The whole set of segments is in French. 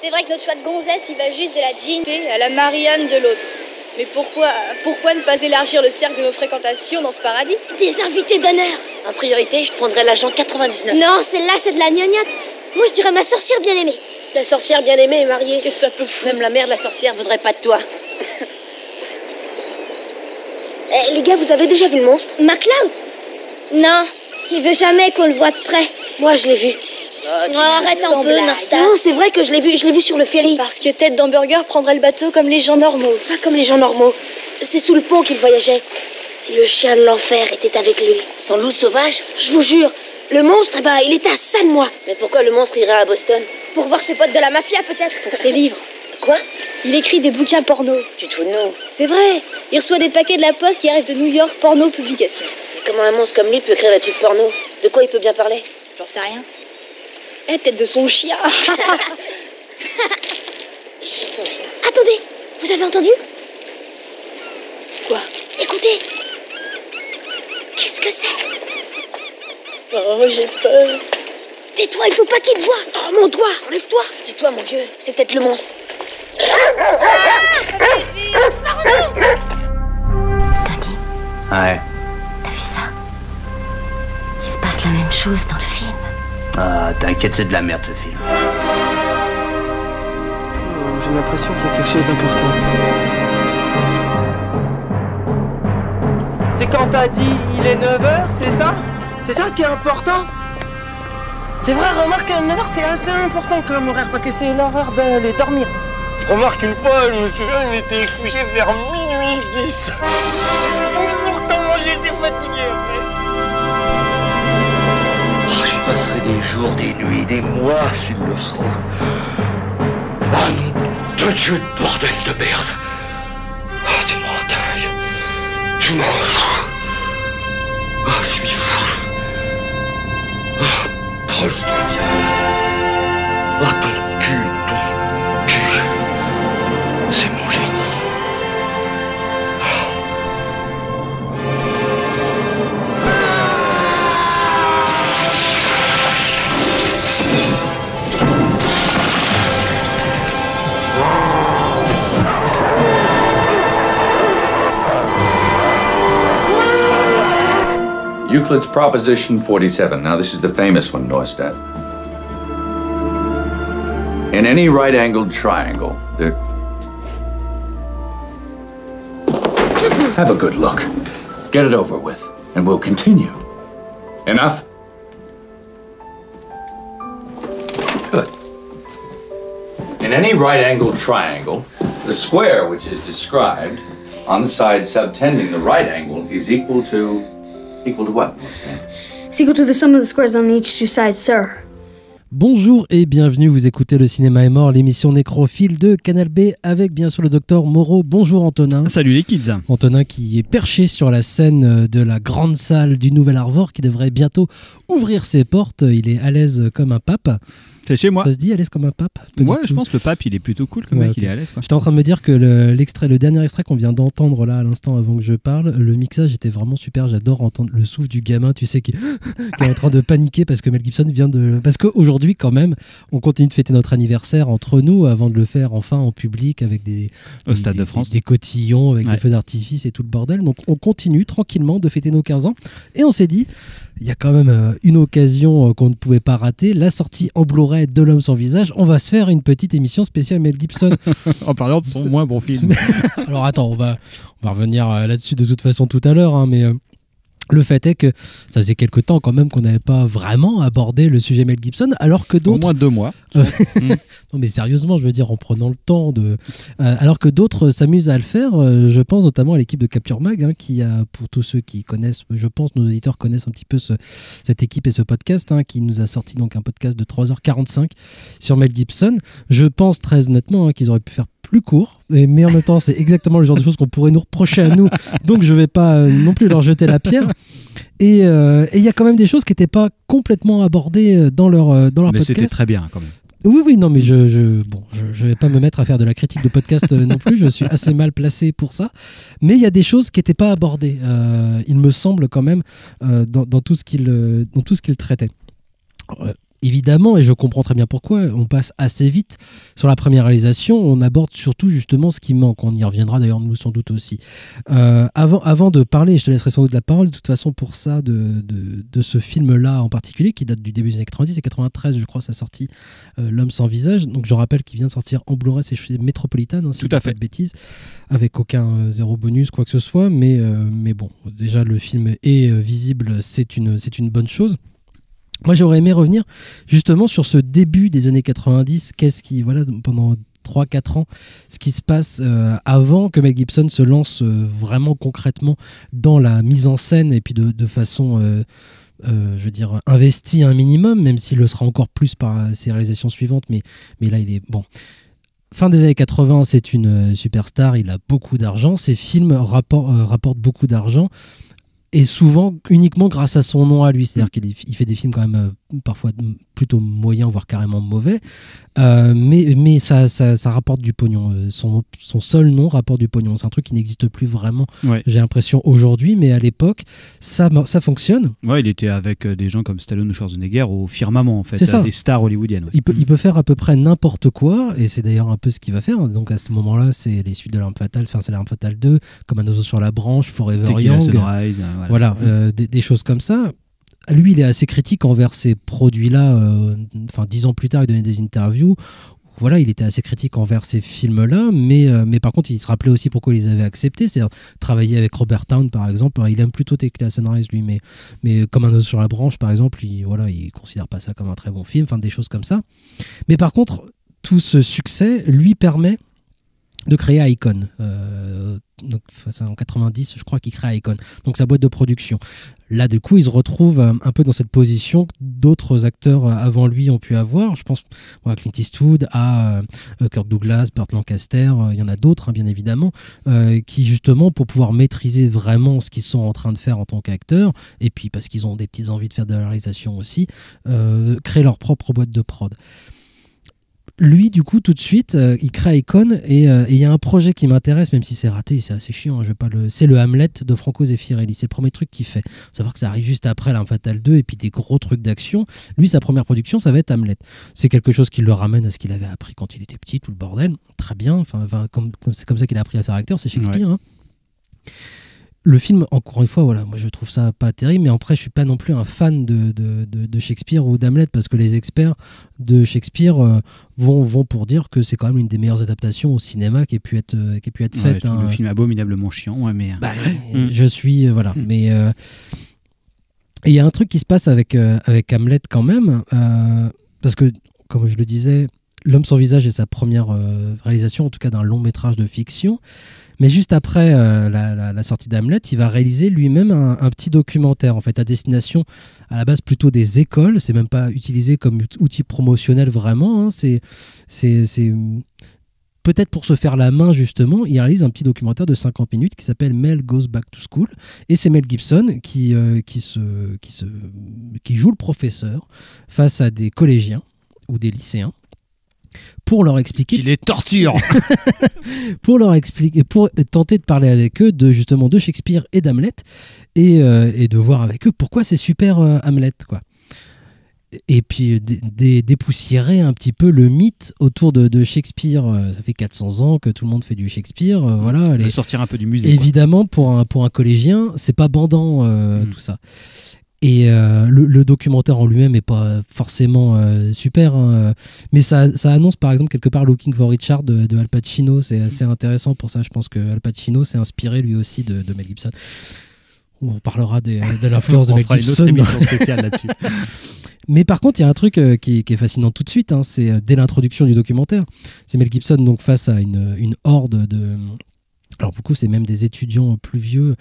C'est vrai que notre choix de gonzesse, il va juste de la Jean à la Marianne de l'autre. Mais pourquoi ne pas élargir le cercle de nos fréquentations dans ce paradis? Des invités d'honneur. En priorité, je prendrais l'agent 99. Non, celle-là, c'est de la gnognotte. Moi, je dirais ma sorcière bien-aimée. La sorcière bien-aimée est mariée. Qu'est-ce que ça peut foutre? Même la mère de la sorcière voudrait pas de toi. Eh, les gars, vous avez déjà vu le monstre? MacLeod? Non, il veut jamais qu'on le voit de près. Moi, je l'ai vu. Oh, arrête un peu, Narsta. Non, c'est vrai que je l'ai vu sur le ferry. Parce que Tête d'Hamburger prendrait le bateau comme les gens normaux. Pas comme les gens normaux. C'est sous le pont qu'il voyageait. Et le chien de l'enfer était avec lui. Son loup sauvage, je vous jure. Le monstre, il était à ça de moi. Mais pourquoi le monstre irait à Boston? Pour voir ses potes de la mafia, peut-être. Pour ses livres. Quoi? Il écrit des bouquins porno. Tu te fous de nous? C'est vrai. Il reçoit des paquets de la poste qui arrivent de New York Porno Publication. Mais comment un monstre comme lui peut écrire des trucs porno? De quoi il peut bien parler? J'en sais rien. Peut-être de son chien. Attendez, vous avez entendu? Quoi? Écoutez. Qu'est-ce que c'est? Oh, j'ai peur. Tais-toi, il faut pas qu'il te voie. Oh, mon doigt, enlève-toi. Tais-toi, mon vieux, c'est peut-être le monstre. Tony, Ouais. t'as vu ça? Il se passe la même chose dans le film. Ah, t'inquiète, c'est de la merde ce film. J'ai l'impression qu'il y a quelque chose d'important. C'est quand t'as dit il est 9h, c'est ça? C'est ça qui est important? C'est vrai, remarque, 9h c'est assez important comme horaire parce que c'est l'heure d'aller dormir. Remarque, une fois, je me souviens, il était couché vers minuit 10. Pourtant, moi j'ai été fatigué après. Oh, j'y passerai des jours, des nuits, des mois s'il le faut. Ah non, de Dieu de bordel de merde. Oh, tu m'en dingue. Tu m'en fous. Oh, je suis fou. Oh, Prost. Oh, ton cul. C'est mon génie. Euclid's Proposition 47. Now, this is the famous one, Neustadt. In any right-angled triangle, there... Have a good look. Get it over with, and we'll continue. Enough? Good. In any right-angled triangle, the square which is described on the side subtending the right angle is equal to... Equal to what, Neustadt? It's equal to the sum of the squares on each two sides, sir. Bonjour et bienvenue, vous écoutez Le Cinéma est mort, l'émission nécrophile de Canal B avec bien sûr le docteur Moreau. Bonjour Antonin. Salut les kids. Antonin qui est perché sur la scène de la grande salle du Nouvel Arvor qui devrait bientôt ouvrir ses portes. Il est à l'aise comme un pape. C'est chez moi. Ça se dit à l'aise comme un pape? Moi, je pense que le pape, il est plutôt cool comme mec, okay. Il est à l'aise. Quoi. J'étais en train de me dire que le dernier extrait qu'on vient d'entendre là à l'instant avant que je parle, le mixage était vraiment super. J'adore entendre le souffle du gamin, tu sais, qui est en train de paniquer parce que Mel Gibson vient de... Parce qu'aujourd'hui, quand même, on continue de fêter notre anniversaire entre nous avant de le faire enfin en public avec au Stade de France. Des cotillons, avec des feux d'artifice et tout le bordel. Donc on continue tranquillement de fêter nos 15 ans. Et on s'est dit... Il y a quand même une occasion qu'on ne pouvait pas rater, la sortie en Blu-ray de L'Homme sans visage. On va se faire une petite émission spéciale Mel Gibson. En parlant de son moins bon film. Alors attends, on va revenir là-dessus de toute façon tout à l'heure, hein, mais... Le fait est que ça faisait quelque temps quand même qu'on n'avait pas vraiment abordé le sujet Mel Gibson, alors que d'autres... Au moins 2 mois. Non mais sérieusement, je veux dire, en prenant le temps de... alors que d'autres s'amusent à le faire, je pense notamment à l'équipe de Capture Mag, hein, qui a, pour tous ceux qui connaissent, je pense nos auditeurs connaissent un petit peu cette équipe et ce podcast, hein, qui nous a sorti donc un podcast de 3h45 sur Mel Gibson. Je pense très honnêtement qu'ils auraient pu faire plus court, mais en même temps c'est exactement le genre de choses qu'on pourrait nous reprocher à nous, donc je vais pas non plus leur jeter la pierre. Et il y a quand même des choses qui n'étaient pas complètement abordées dans leur podcast. Mais c'était très bien quand même. Oui, non, mais je vais pas me mettre à faire de la critique de podcast non plus, je suis assez mal placé pour ça. Mais il y a des choses qui n'étaient pas abordées, il me semble quand même, dans tout ce qu'il traitait. évidemment, et je comprends très bien pourquoi, on passe assez vite sur la première réalisation, on aborde surtout justement ce qui manque. On y reviendra d'ailleurs nous sans doute aussi. Avant de parler, je te laisserai sans doute la parole de toute façon pour ça, de ce film-là en particulier, qui date du début des années 90 et 93, je crois, sa sortie, L'homme sans visage. Donc je rappelle qu'il vient de sortir en Blu-ray, c'est chez Metropolitan, hein, si tout je à dis pas fait. de bêtises, avec aucun zéro bonus, quoi que ce soit, mais bon, déjà le film est visible, c'est une bonne chose. Moi, j'aurais aimé revenir justement sur ce début des années 90. Qu'est-ce qui, voilà, pendant 3-4 ans, ce qui se passe avant que Mel Gibson se lance vraiment concrètement dans la mise en scène et puis de façon, je veux dire, investie un minimum, même s'il le sera encore plus par ses réalisations suivantes. Mais là, il est bon. Fin des années 80, c'est une superstar. Il a beaucoup d'argent. Ses films rapportent beaucoup d'argent. Et souvent uniquement grâce à son nom à lui, c'est-à-dire qu'il fait des films quand même parfois plutôt moyens, voire carrément mauvais, mais ça rapporte du pognon. Son seul nom rapporte du pognon. C'est un truc qui n'existe plus vraiment, j'ai l'impression, aujourd'hui, mais à l'époque, ça fonctionne. Ouais, il était avec des gens comme Stallone ou Schwarzenegger au firmament, en fait, c'est ça. des stars hollywoodiennes. Ouais. Il peut faire à peu près n'importe quoi, et c'est d'ailleurs un peu ce qu'il va faire. Donc à ce moment-là, c'est les suites de l'Arme Fatale, enfin c'est l'Arme Fatale 2, Comme un oiseau sur la branche, Forever Young, Sunrise, voilà, des choses comme ça. Lui, il est assez critique envers ces produits-là. 10 ans plus tard, il donnait des interviews. Voilà, il était assez critique envers ces films-là, mais par contre, il se rappelait aussi pourquoi ils avaient accepté. C'est-à-dire travailler avec Robert Towne, par exemple. Il aime plutôt Tequila Sunrise, lui, mais Comme un oiseau sur la branche, par exemple, il considère pas ça comme un très bon film. Enfin, des choses comme ça. Mais par contre, tout ce succès lui permet de créer Icon. Donc, c'est en 90, je crois qu'il crée Icon. Donc, sa boîte de production. Là, du coup, il se retrouve un peu dans cette position que d'autres acteurs avant lui ont pu avoir. Je pense à Clint Eastwood, à Kirk Douglas, Burt Lancaster. Il y en a d'autres, hein, bien évidemment, qui, justement, pour pouvoir maîtriser vraiment ce qu'ils sont en train de faire en tant qu'acteurs, et puis parce qu'ils ont des petites envies de faire de la réalisation aussi, créent leur propre boîte de prod. Lui, du coup, tout de suite, il crée Icon et il y a un projet qui m'intéresse, même si c'est raté, c'est assez chiant. C'est le Hamlet de Franco Zeffirelli. C'est le premier truc qu'il fait. Faut savoir que ça arrive juste après l'Arme Fatale 2 et puis des gros trucs d'action. Lui, sa première production, ça va être Hamlet. C'est quelque chose qui le ramène à ce qu'il avait appris quand il était petit, tout le bordel. Très bien. C'est comme ça qu'il a appris à faire acteur. C'est Shakespeare. Ouais. Hein. Le film, encore une fois, voilà, moi je trouve ça pas terrible, mais après je suis pas non plus un fan de Shakespeare ou d'Hamlet, parce que les experts de Shakespeare vont pour dire que c'est quand même une des meilleures adaptations au cinéma qui ait pu être faite. Hein. Le film abominablement chiant, ouais, mais. Je suis voilà, mais il y a un truc qui se passe avec Hamlet quand même, parce que comme je le disais, L'homme sans visage est sa première réalisation, en tout cas d'un long métrage de fiction. Mais juste après la sortie d'Hamlet, il va réaliser lui-même un petit documentaire, en fait, à destination à la base plutôt des écoles. C'est même pas utilisé comme outil promotionnel vraiment. Hein. C'est peut-être pour se faire la main, justement. Il réalise un petit documentaire de 50 minutes qui s'appelle Mel Goes Back to School. Et c'est Mel Gibson qui joue le professeur face à des collégiens ou des lycéens, pour leur expliquer qu'il les torture pour tenter de parler avec eux justement de Shakespeare et d'Hamlet et de voir avec eux pourquoi c'est super Hamlet, quoi. Et puis dépoussiérer un petit peu le mythe autour de Shakespeare. Ça fait 400 ans que tout le monde fait du Shakespeare, voilà. Sortir un peu du musée, évidemment, quoi. Pour un collégien, c'est pas bandant tout ça. Et le documentaire en lui-même n'est pas forcément super, hein, mais ça annonce par exemple quelque part Looking for Richard de Al Pacino. C'est assez intéressant pour ça. Je pense que Al Pacino s'est inspiré lui aussi de Mel Gibson. On parlera de l'influence de Mel Gibson. On fera une autre émission spéciale là-dessus. Mais par contre, il y a un truc qui est fascinant tout de suite, hein, c'est dès l'introduction du documentaire. C'est Mel Gibson donc face à une horde de... Alors beaucoup, c'est même des étudiants plus vieux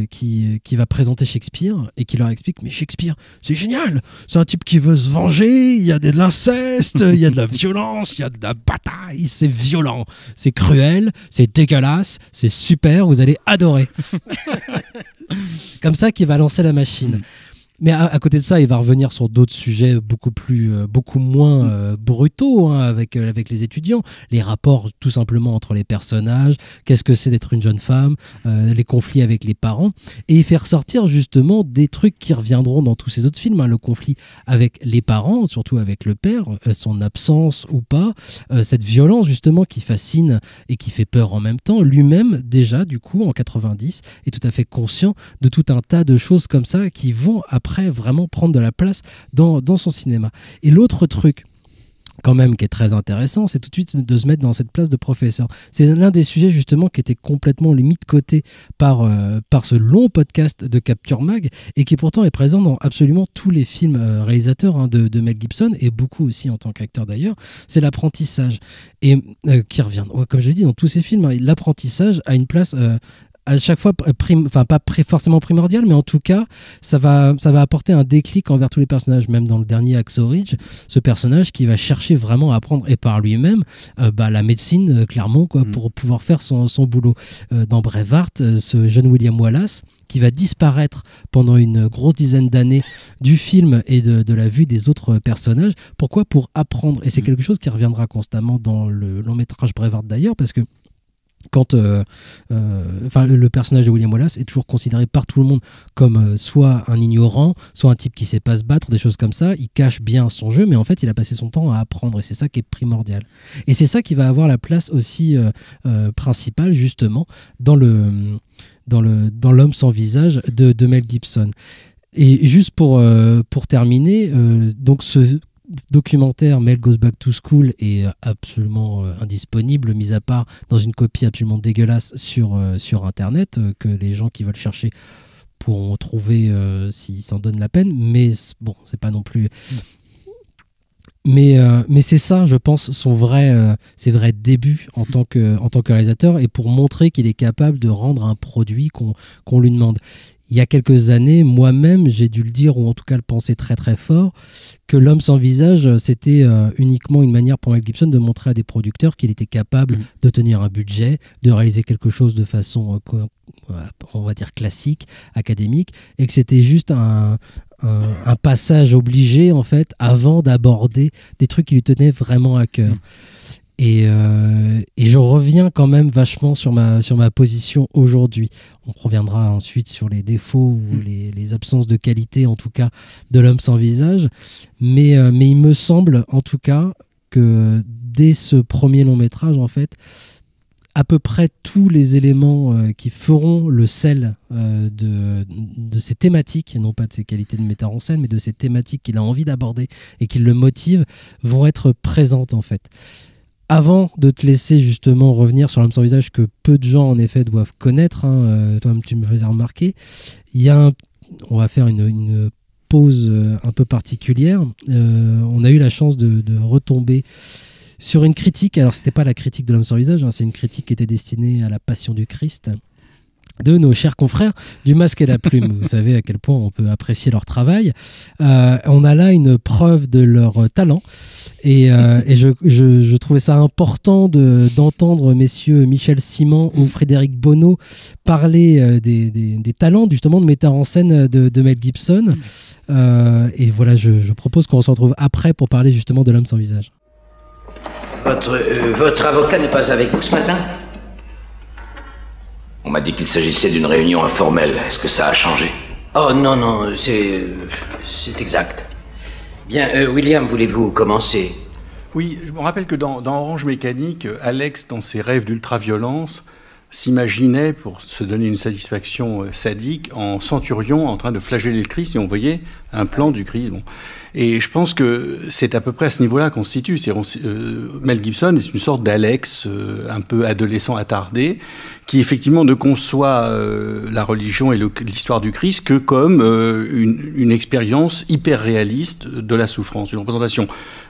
qui va présenter Shakespeare et qui leur explique « Mais Shakespeare, c'est génial! C'est un type qui veut se venger, il y a de l'inceste, il y a de la violence, il y a de la bataille, c'est violent, c'est cruel, c'est dégueulasse, c'est super, vous allez adorer. » C'est comme ça qu'il va lancer la machine. Mais à côté de ça, il va revenir sur d'autres sujets beaucoup moins brutaux, hein, avec les étudiants, les rapports tout simplement entre les personnages, qu'est-ce que c'est d'être une jeune femme, les conflits avec les parents, et il fait ressortir justement des trucs qui reviendront dans tous ces autres films, hein, le conflit avec les parents, surtout avec le père, son absence ou pas, cette violence justement qui fascine et qui fait peur en même temps. Lui-même déjà du coup en 90 est tout à fait conscient de tout un tas de choses comme ça qui vont après vraiment prendre de la place dans son cinéma. Et l'autre truc quand même qui est très intéressant, c'est tout de suite de se mettre dans cette place de professeur. C'est l'un des sujets justement qui était complètement mis de côté par ce long podcast de Capture Mag et qui pourtant est présent dans absolument tous les films réalisateurs de Mel Gibson et beaucoup aussi en tant qu'acteur d'ailleurs, c'est l'apprentissage. Et qui revient, comme je l'ai dit, dans tous ces films, hein, l'apprentissage a une place à chaque fois, pas forcément primordial, mais en tout cas, ça va apporter un déclic envers tous les personnages. Même dans le dernier Hacksaw Ridge, ce personnage qui va chercher vraiment à apprendre, et par lui-même, la médecine, clairement, quoi, pour pouvoir faire son boulot. Dans Braveheart, ce jeune William Wallace, qui va disparaître pendant une grosse dizaine d'années du film et de la vue des autres personnages. Pourquoi ? Pour apprendre. Et c'est quelque chose qui reviendra constamment dans le long métrage Braveheart d'ailleurs, parce que quand le personnage de William Wallace est toujours considéré par tout le monde comme soit un ignorant, soit un type qui sait pas se battre, des choses comme ça. Il cache bien son jeu, mais en fait il a passé son temps à apprendre et c'est ça qui est primordial. Et c'est ça qui va avoir la place aussi principale justement dans l'homme sans visage de Mel Gibson. Et juste pour terminer, donc ce documentaire Mel Goes Back to School est absolument indisponible, mis à part dans une copie absolument dégueulasse sur internet que les gens qui veulent chercher pourront trouver s'ils s'en donnent la peine, mais bon, c'est pas non plus... Mais c'est ça, je pense, ses vrais débuts en tant que réalisateur et pour montrer qu'il est capable de rendre un produit qu'on lui demande. Il y a quelques années, moi-même, j'ai dû le dire, ou en tout cas le penser très très fort, que L'homme sans visage, c'était uniquement une manière pour Mel Gibson de montrer à des producteurs qu'il était capable de tenir un budget, de réaliser quelque chose de façon, on va dire, classique, académique, et que c'était juste un passage obligé, en fait, avant d'aborder des trucs qui lui tenaient vraiment à cœur. Et je reviens quand même vachement sur ma position aujourd'hui. On reviendra ensuite sur les défauts ou les absences de qualité, en tout cas, de L'homme sans visage. Mais il me semble, en tout cas, que dès ce premier long métrage, en fait, à peu près tous les éléments qui feront le sel de ces thématiques, et non pas de ses qualités de metteur en scène, mais de ces thématiques qu'il a envie d'aborder et qui le motivent, vont être présentes, en fait. Avant de te laisser justement revenir sur L'homme sans visage que peu de gens en effet doivent connaître, hein, toi tu me faisais remarquer, on va faire une pause un peu particulière. On a eu la chance de retomber sur une critique, alors c'était pas la critique de L'homme sans visage, hein, c'est une critique qui était destinée à la Passion du Christ, de nos chers confrères du Masque et la Plume. Vous savez à quel point on peut apprécier leur travail. On a là une preuve de leur talent. Et je trouvais ça important d'entendre messieurs Michel Simon ou Frédéric Bonneau parler des talents justement de metteur en scène de Mel Gibson. Et voilà, je propose qu'on se retrouve après pour parler justement de L'homme sans visage. Votre avocat n'est pas avec vous ce matin ? On m'a dit qu'il s'agissait d'une réunion informelle. Est-ce que ça a changé ? Oh non, c'est exact. Bien, William, voulez-vous commencer ? Oui, je me rappelle que dans Orange Mécanique, Alex, dans ses rêves d'ultra-violence, s'imaginait, pour se donner une satisfaction sadique, en centurion en train de flageller le Christ, et on voyait un plan du Christ. Bon. Et je pense que c'est à peu près à ce niveau-là qu'on se situe. Mel Gibson est une sorte d'Alex, un peu adolescent attardé, qui effectivement ne conçoit la religion et l'histoire du Christ que comme une expérience hyper réaliste de la souffrance, une représentation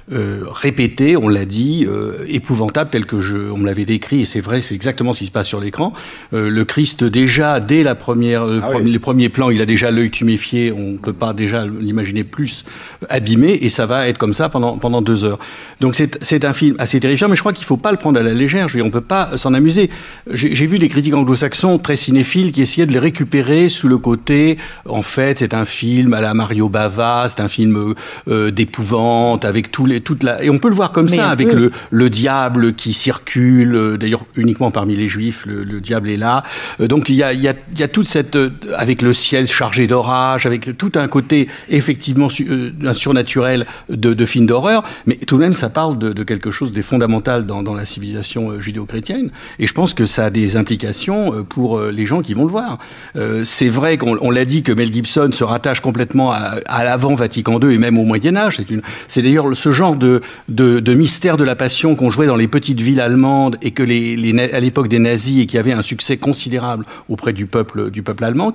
répétée, on l'a dit, épouvantable, telle que on me l'avait décrit, et c'est vrai, c'est exactement ce qui se passe sur l'écran. Le Christ, déjà, dès les premiers plans, il a déjà l'œil tuméfié, on ne peut pas déjà l'imaginer plus abîmé, et ça va être comme ça pendant 2 heures. Donc c'est un film assez terrifiant, mais je crois qu'il ne faut pas le prendre à la légère. Je veux dire, on ne peut pas s'en amuser. J'ai vu des critiques anglo-saxons très cinéphiles qui essayaient de les récupérer sous le côté, en fait, c'est un film à la Mario Bava, c'est un film d'épouvante, avec et on peut le voir comme ça, avec le diable qui circule, d'ailleurs uniquement parmi les juifs, le diable est là. Donc il y a toute cette, avec le ciel chargé d'orage, avec tout un côté effectivement surnaturel de film d'horreur, mais tout de même ça parle de quelque chose de fondamental dans la civilisation judéo-chrétienne, et je pense que ça a des implications pour les gens qui vont le voir. C'est vrai qu'on l'a dit que Mel Gibson se rattache complètement à l'avant Vatican II et même au Moyen-Âge. C'est d'ailleurs ce genre de mystère de la passion qu'on jouait dans les petites villes allemandes, et que à l'époque des nazis, et qui avait un succès considérable auprès du peuple allemand.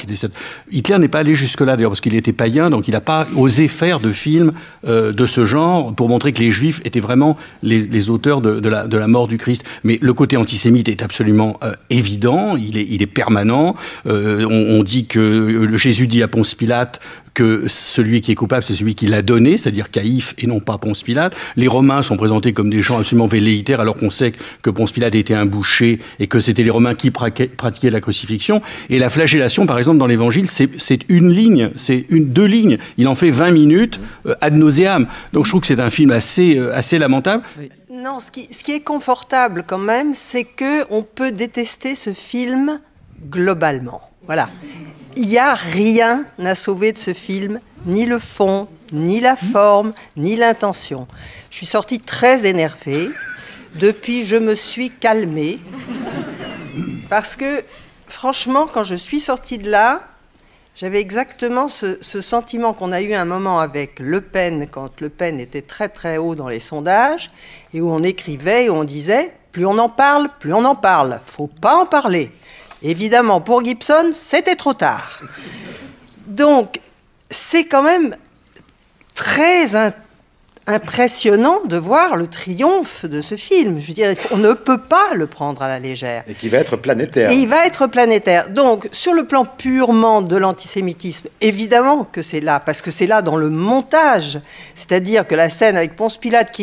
Hitler n'est pas allé jusque-là d'ailleurs, parce qu'il était païen, donc il n'a pas osé faire de film de ce genre pour montrer que les Juifs étaient vraiment les auteurs de la mort du Christ. Mais le côté antisémite est absolument évident, il est permanent. On dit que Jésus dit à Ponce Pilate que celui qui est coupable, c'est celui qui l'a donné, c'est-à-dire Caïphe et non pas Ponce Pilate. Les Romains sont présentés comme des gens absolument velléitaires, alors qu'on sait que Ponce Pilate était un boucher et que c'était les Romains qui pratiquaient la crucifixion. Et la flagellation, par exemple, dans l'Évangile, c'est une ligne, c'est 2 lignes. Il en fait 20 minutes ad nauseam. Donc je trouve que c'est un film assez lamentable. Oui. Non, ce qui est confortable quand même, c'est qu'on peut détester ce film globalement. Voilà. Il n'y a rien à sauver de ce film, ni le fond, ni la forme, ni l'intention. Je suis sortie très énervée. Depuis, je me suis calmée. Parce que, franchement, quand je suis sortie de là, j'avais exactement ce sentiment qu'on a eu un moment avec Le Pen, quand Le Pen était très très haut dans les sondages, et où on écrivait et où on disait « plus on en parle, plus on en parle. Faut pas en parler ». Évidemment, pour Gibson, c'était trop tard. Donc, c'est quand même très impressionnant de voir le triomphe de ce film. Je veux dire, on ne peut pas le prendre à la légère. Et qui va être planétaire. Et il va être planétaire. Donc, sur le plan purement de l'antisémitisme, évidemment que c'est là, parce que c'est là dans le montage. C'est-à-dire que la scène avec Ponce Pilate,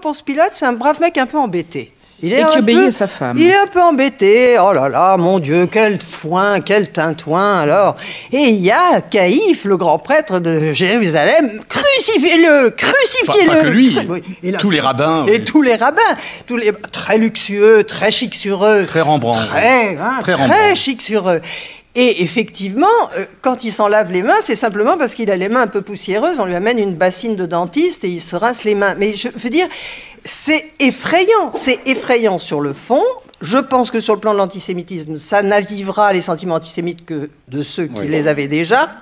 Ponce Pilate, c'est un brave mec un peu embêté. Et qui obéit à sa femme. Il est un peu embêté. Oh là là, mon Dieu, quel foin, quel tintouin, alors. Et il y a Caïphe, le grand prêtre de Jérusalem. Crucifiez-le, crucifiez-le. Enfin, pas que lui, tous les rabbins. Et tous les rabbins, très luxueux, très chic sur eux. Très Rembrandt. Très chic sur eux. Et effectivement, quand il s'en lave les mains, c'est simplement parce qu'il a les mains un peu poussiéreuses. On lui amène une bassine de dentiste et il se rince les mains. Mais je veux dire, c'est effrayant sur le fond. Je pense que sur le plan de l'antisémitisme, ça n'avivera les sentiments antisémites que de ceux qui les avaient déjà.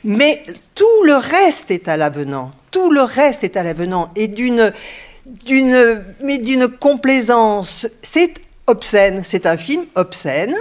Mais tout le reste est à l'avenant. Tout le reste est à l'avenant. Et d'une complaisance. C'est obscène. C'est un film obscène.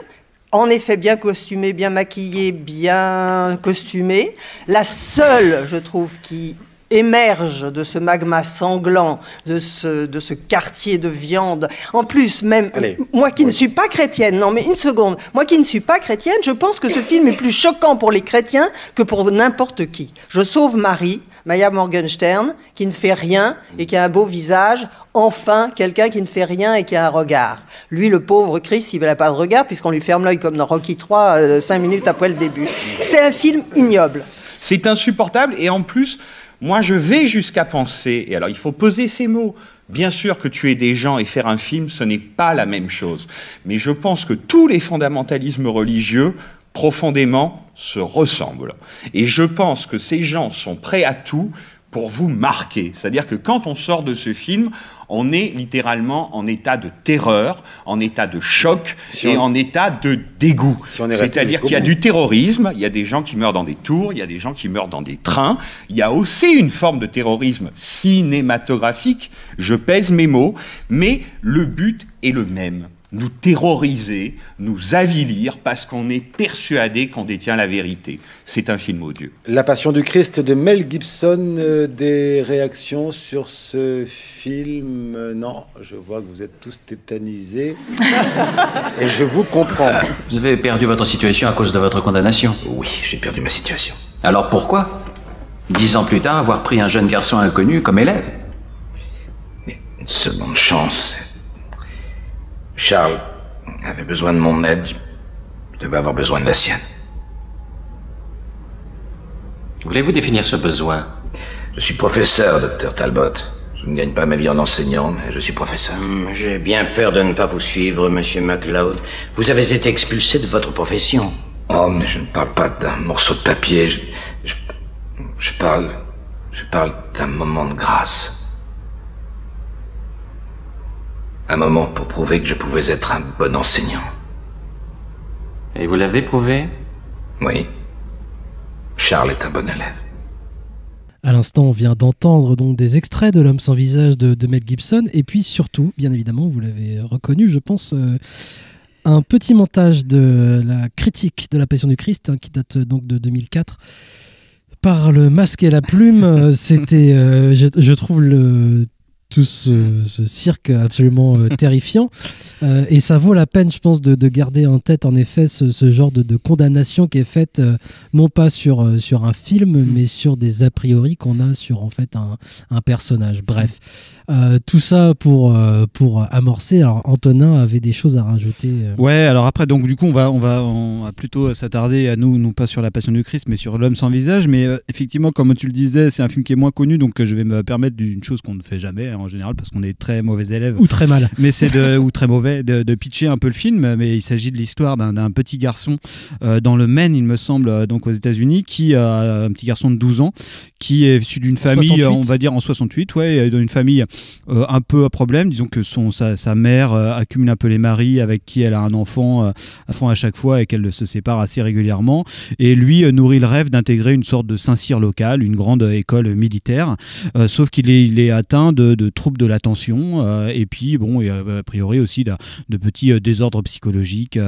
En effet, bien costumé, bien maquillé, bien costumé. La seule, je trouve, qui émerge de ce magma sanglant, de ce quartier de viande. En plus, même, moi qui ne suis pas chrétienne, non mais une seconde, moi qui ne suis pas chrétienne, je pense que ce film est plus choquant pour les chrétiens que pour n'importe qui. Je sauve Marie, Maya Morgenstern, qui ne fait rien et qui a un beau visage. Enfin, quelqu'un qui ne fait rien et qui a un regard. Lui, le pauvre Christ, il n'a pas de regard puisqu'on lui ferme l'œil comme dans Rocky 3, 5 minutes après le début. C'est un film ignoble. C'est insupportable et en plus, moi je vais jusqu'à penser, et alors il faut peser ces mots, bien sûr que tuer des gens et faire un film, ce n'est pas la même chose. Mais je pense que tous les fondamentalismes religieux, profondément, se ressemblent. Et je pense que ces gens sont prêts à tout pour vous marquer. C'est-à-dire que quand on sort de ce film, on est littéralement en état de terreur, en état de choc en état de dégoût. C'est-à-dire qu'il y a du terrorisme, il y a des gens qui meurent dans des tours, il y a des gens qui meurent dans des trains. Il y a aussi une forme de terrorisme cinématographique, je pèse mes mots, mais le but est le même. Nous terroriser, nous avilir parce qu'on est persuadé qu'on détient la vérité. C'est un film odieux. La Passion du Christ de Mel Gibson, des réactions sur ce film? Non, je vois que vous êtes tous tétanisés et je vous comprends. Vous avez perdu votre situation à cause de votre condamnation? Oui, j'ai perdu ma situation. Alors pourquoi? 10 ans plus tard, avoir pris un jeune garçon inconnu comme élève. Mais une seconde chance. Charles avait besoin de mon aide. Je devais avoir besoin de la sienne. Voulez-vous définir ce besoin? Je suis professeur, docteur Talbot. Je ne gagne pas ma vie en enseignant, mais je suis professeur. J'ai bien peur de ne pas vous suivre, monsieur MacLeod. Vous avez été expulsé de votre profession. Oh, mais je ne parle pas d'un morceau de papier. Je parle d'un moment de grâce. Un moment pour prouver que je pouvais être un bon enseignant. Et vous l'avez prouvé? Oui. Charles est un bon élève. À l'instant, on vient d'entendre donc des extraits de L'Homme sans visage de Mel Gibson, et puis surtout, bien évidemment, vous l'avez reconnu, je pense, un petit montage de la critique de la Passion du Christ, qui date donc de 2004, par le Masque et la Plume. C'était, je trouve tout ce cirque absolument terrifiant, et ça vaut la peine, je pense, de garder en tête en effet ce genre de condamnation qui est faite non pas sur un film, mais sur des a priori qu'on a sur en fait un personnage. Bref, tout ça pour amorcer. Alors Antonin avait des choses à rajouter. Ouais, alors après, donc du coup on va plutôt s'attarder à non pas sur la Passion du Christ, mais sur L'Homme sans visage. Mais effectivement, comme tu le disais, c'est un film qui est moins connu, donc je vais me permettre d'une chose qu'on ne fait jamais en général, parce qu'on est très mauvais élèves ou très mal, mais c'est ou très mauvais de pitcher un peu le film. Mais il s'agit de l'histoire d'un petit garçon dans le Maine, il me semble, donc aux États-Unis, qui a un petit garçon de 12 ans qui est issu d'une famille, 68. On va dire en 68, ouais, dans une famille un peu à problème. Disons que sa mère accumule un peu les maris avec qui elle a un enfant à chaque fois et qu'elle se sépare assez régulièrement. Et lui nourrit le rêve d'intégrer une sorte de Saint-Cyr local, une grande école militaire. Sauf qu'il est atteint de troubles de l'attention et puis bon, a priori aussi de petits désordres psychologiques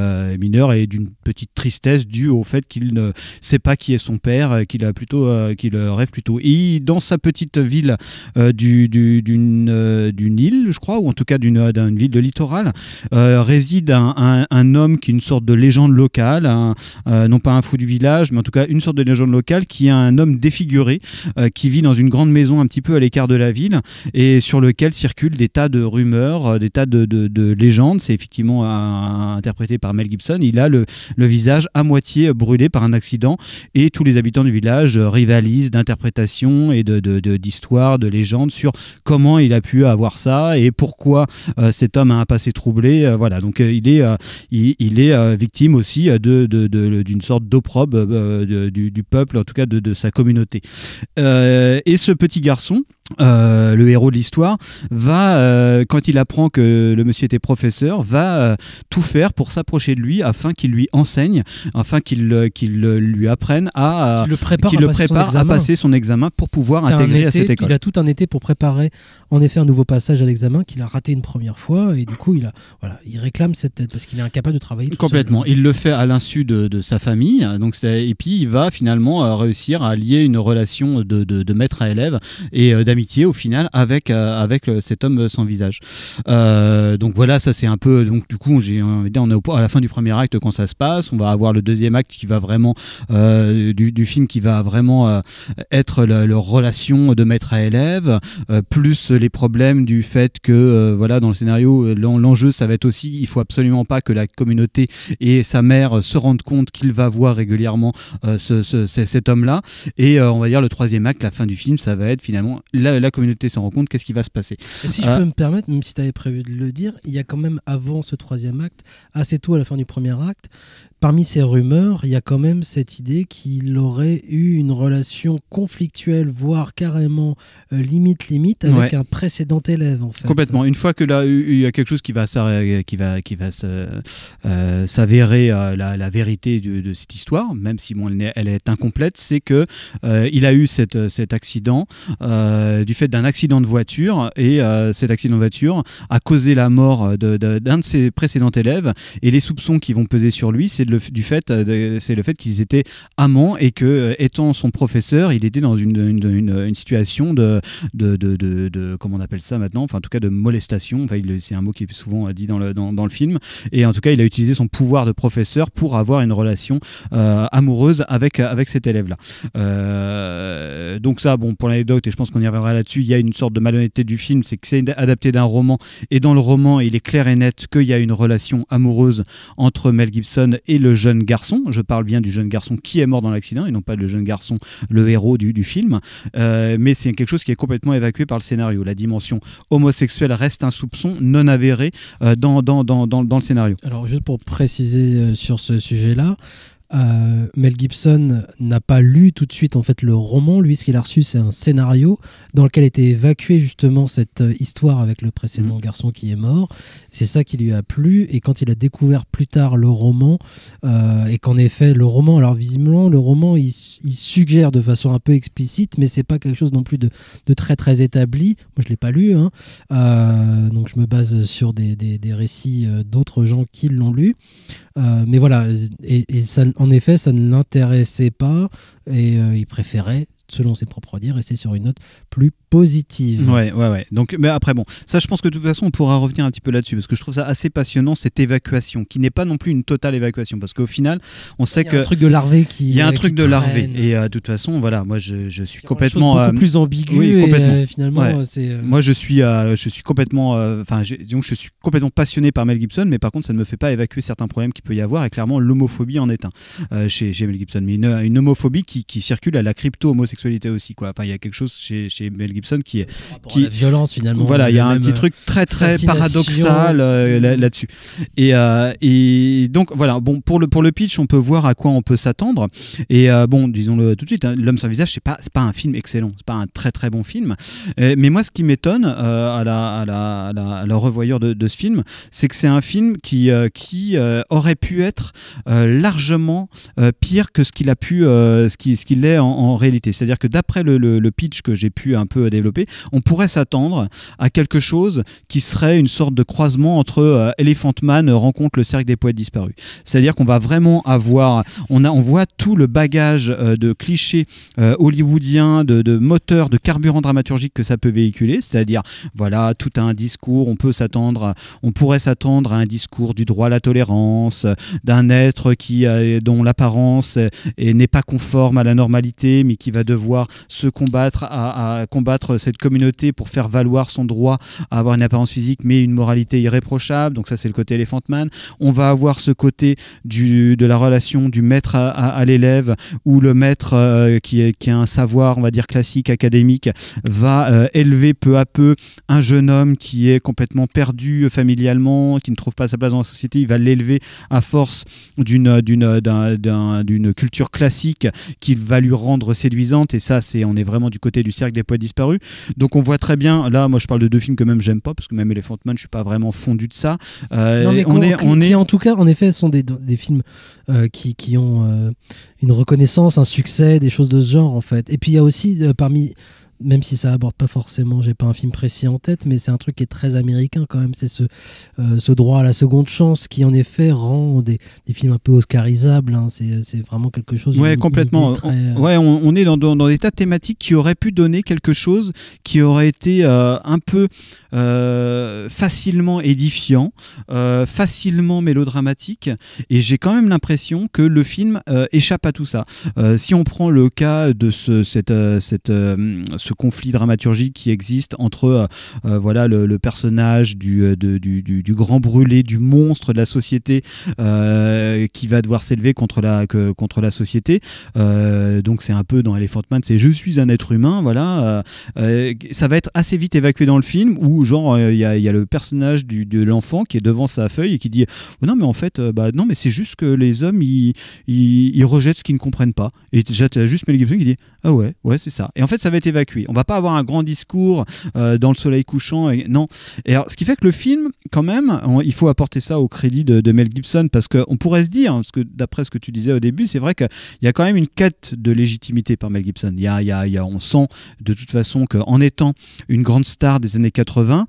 mineurs et d'une petite tristesse due au fait qu'il ne sait pas qui est son père, qu'il rêve plutôt. Et dans sa petite ville d'une île, je crois, ou en tout cas d'une ville de littoral, réside un homme qui est une sorte de légende locale, non pas un fou du village, mais en tout cas une sorte de légende locale, qui est un homme défiguré, qui vit dans une grande maison un petit peu à l'écart de la ville et sur lequel circulent des tas de rumeurs, des tas de légendes. C'est effectivement interprété par Mel Gibson. Il a le visage à moitié brûlé par un accident et tous les habitants du village rivalisent d'interprétations et d'histoires, de légendes sur comment il a pu avoir ça et pourquoi cet homme a un passé troublé. Voilà, donc il est victime aussi d'une sorte d'opprobre du peuple, en tout cas de sa communauté. Et ce petit garçon, le héros de l'histoire, va, quand il apprend que le monsieur était professeur, va tout faire pour s'approcher de lui afin qu'il lui enseigne, afin qu'il lui apprenne qu'il le prépare à passer son examen pour pouvoir intégrer à cette école. Il a tout un été pour préparer en effet un nouveau passage à l'examen qu'il a raté une première fois et du coup il réclame cette aide parce qu'il est incapable de travailler tout complètement. seul. Il le fait à l'insu de sa famille, donc et puis il va finalement réussir à lier une relation de maître à élève et d'amitié au final avec cet homme sans visage. Donc voilà, ça c'est un peu, donc du coup on est à la fin du premier acte quand ça se passe. On va avoir le deuxième acte qui va vraiment du film qui va vraiment être leur relation de maître à élève, plus les problèmes du fait que voilà, dans le scénario l'enjeu ça va être aussi, il faut absolument pas que la communauté et sa mère se rendent compte qu'il va voir régulièrement cet homme-là. Et on va dire le troisième acte, la fin du film, ça va être finalement la communauté s'en rend compte, qu'est-ce qui va se passer. Et si je peux me permettre, même si tu avais prévu de le dire, il y a quand même avant ce troisième acte, assez tôt à la fin du premier acte, parmi ces rumeurs, il y a quand même cette idée qu'il aurait eu une relation conflictuelle, voire carrément limite avec un précédent élève en fait. Complètement. Une fois que là il y a quelque chose qui va s'avérer la vérité de cette histoire, même si bon, elle est incomplète, c'est que il a eu cet accident. du fait d'un accident de voiture, et cet accident de voiture a causé la mort d'un de ses précédents élèves, et les soupçons qui vont peser sur lui, c'est le fait qu'ils étaient amants, et que, étant son professeur, il était dans une situation de comment on appelle ça maintenant, enfin en tout cas de molestation, enfin, c'est un mot qui est souvent dit dans le film, et en tout cas il a utilisé son pouvoir de professeur pour avoir une relation amoureuse avec cet élève-là. Donc ça, bon, pour l'anecdote, et je pense qu'on y reviendra là-dessus, il y a une sorte de malhonnêteté du film, c'est que c'est adapté d'un roman, et dans le roman, il est clair et net qu'il y a une relation amoureuse entre Mel Gibson et le jeune garçon. Je parle bien du jeune garçon qui est mort dans l'accident, et non pas le jeune garçon, le héros du film. Mais c'est quelque chose qui est complètement évacué par le scénario. La dimension homosexuelle reste un soupçon non avéré dans le scénario. Alors, juste pour préciser sur ce sujet-là, Mel Gibson n'a pas lu tout de suite en fait le roman. Lui, ce qu'il a reçu, c'est un scénario dans lequel était évacuée justement cette histoire avec le précédent garçon qui est mort. C'est ça qui lui a plu, et quand il a découvert plus tard le roman, et qu'en effet le roman, alors visiblement le roman il suggère de façon un peu explicite, mais c'est pas quelque chose non plus de très très établi. Moi je l'ai pas lu, donc je me base sur des récits d'autres gens qui l'ont lu. Mais voilà, et ça, en effet, ça ne l'intéressait pas, et il préférait, selon ses propres dires, rester sur une note plus positive. Ouais. Donc, mais après, bon, ça, je pense que de toute façon, on pourra revenir un petit peu là-dessus, parce que je trouve ça assez passionnant, cette évacuation, qui n'est pas non plus une totale évacuation, parce qu'au final, on sait que... Il y a un truc de larvé qui... Il y a un truc de larvé, et de toute façon, voilà, moi, je suis complètement... beaucoup plus ambigu, oui, complètement. Et finalement, c'est... Moi, je suis complètement... disons que je suis complètement passionné par Mel Gibson, mais par contre, ça ne me fait pas évacuer certains problèmes qu'il peut y avoir, et clairement, l'homophobie en est un chez Mel Gibson, mais une homophobie qui circule à la crypto-homosexualité aussi, quoi. Enfin, il y a quelque chose chez Mel Gibson qui est la violence finalement. Voilà, il y a un petit truc très très paradoxal là-dessus. Et donc voilà, bon, pour le pitch, on peut voir à quoi on peut s'attendre. Et bon, disons-le tout de suite, L'homme sans visage, c'est pas un film excellent, c'est pas un très très bon film. Mais moi, ce qui m'étonne à la revoyure de ce film, c'est que c'est un film qui aurait pu être largement pire que ce qu'il a pu, ce qu'il est en réalité. C'est-à-dire que d'après le pitch que j'ai pu un peu développer, on pourrait s'attendre à quelque chose qui serait une sorte de croisement entre Elephant Man rencontre le cercle des poètes disparus. C'est-à-dire qu'on va vraiment avoir, on voit tout le bagage de clichés hollywoodiens, de moteurs, de carburant dramaturgique que ça peut véhiculer. C'est-à-dire, voilà, tout un discours, on pourrait s'attendre à un discours du droit à la tolérance, d'un être dont l'apparence n'est pas conforme à la normalité, mais qui va devoir se combattre à combattre cette communauté pour faire valoir son droit à avoir une apparence physique mais une moralité irréprochable. Donc ça, c'est le côté Elephant Man. On va avoir ce côté de la relation du maître à l'élève, où le maître qui a un savoir, on va dire classique, académique, va élever peu à peu un jeune homme qui est complètement perdu familialement, qui ne trouve pas sa place dans la société. Il va l'élever à force d'une culture classique qui va lui rendre séduisante, et ça, on est vraiment du côté du cercle des poètes disparus. Donc on voit très bien, là moi je parle de deux films que même j'aime pas, parce que même Elephant Man, je suis pas vraiment fondu de ça. Non, mais qui en tout cas, en effet, sont des films qui ont une reconnaissance, un succès, des choses de ce genre en fait. Et puis il y a aussi parmi, même si ça aborde pas forcément, j'ai pas un film précis en tête, mais c'est un truc qui est très américain quand même, c'est ce droit à la seconde chance qui en effet rend des films un peu oscarisables, hein. C'est vraiment quelque chose. Ouais, complètement. On est dans des tas de thématiques qui auraient pu donner quelque chose qui aurait été un peu facilement édifiant, facilement mélodramatique, et j'ai quand même l'impression que le film échappe à tout ça. Si on prend le cas de ce conflit dramaturgique qui existe entre voilà, le personnage du grand brûlé, du monstre de la société qui va devoir s'élever contre la société. Donc c'est un peu dans Elephant Man, c'est je suis un être humain, voilà. Ça va être assez vite évacué dans le film, où genre il y a le personnage de l'enfant qui est devant sa feuille et qui dit non mais en fait non mais c'est juste que les hommes ils rejettent ce qu'ils ne comprennent pas, et déjà t'as juste Mel Gibson qui dit ah ouais c'est ça, et en fait ça va être évacué. lui. On va pas avoir un grand discours dans le soleil couchant. Non. Et alors, ce qui fait que le film, quand même, il faut apporter ça au crédit de Mel Gibson, parce qu'on pourrait se dire, parce que d'après ce que tu disais au début, c'est vrai qu'il y a quand même une quête de légitimité par Mel Gibson. On sent de toute façon qu'en étant une grande star des années 80,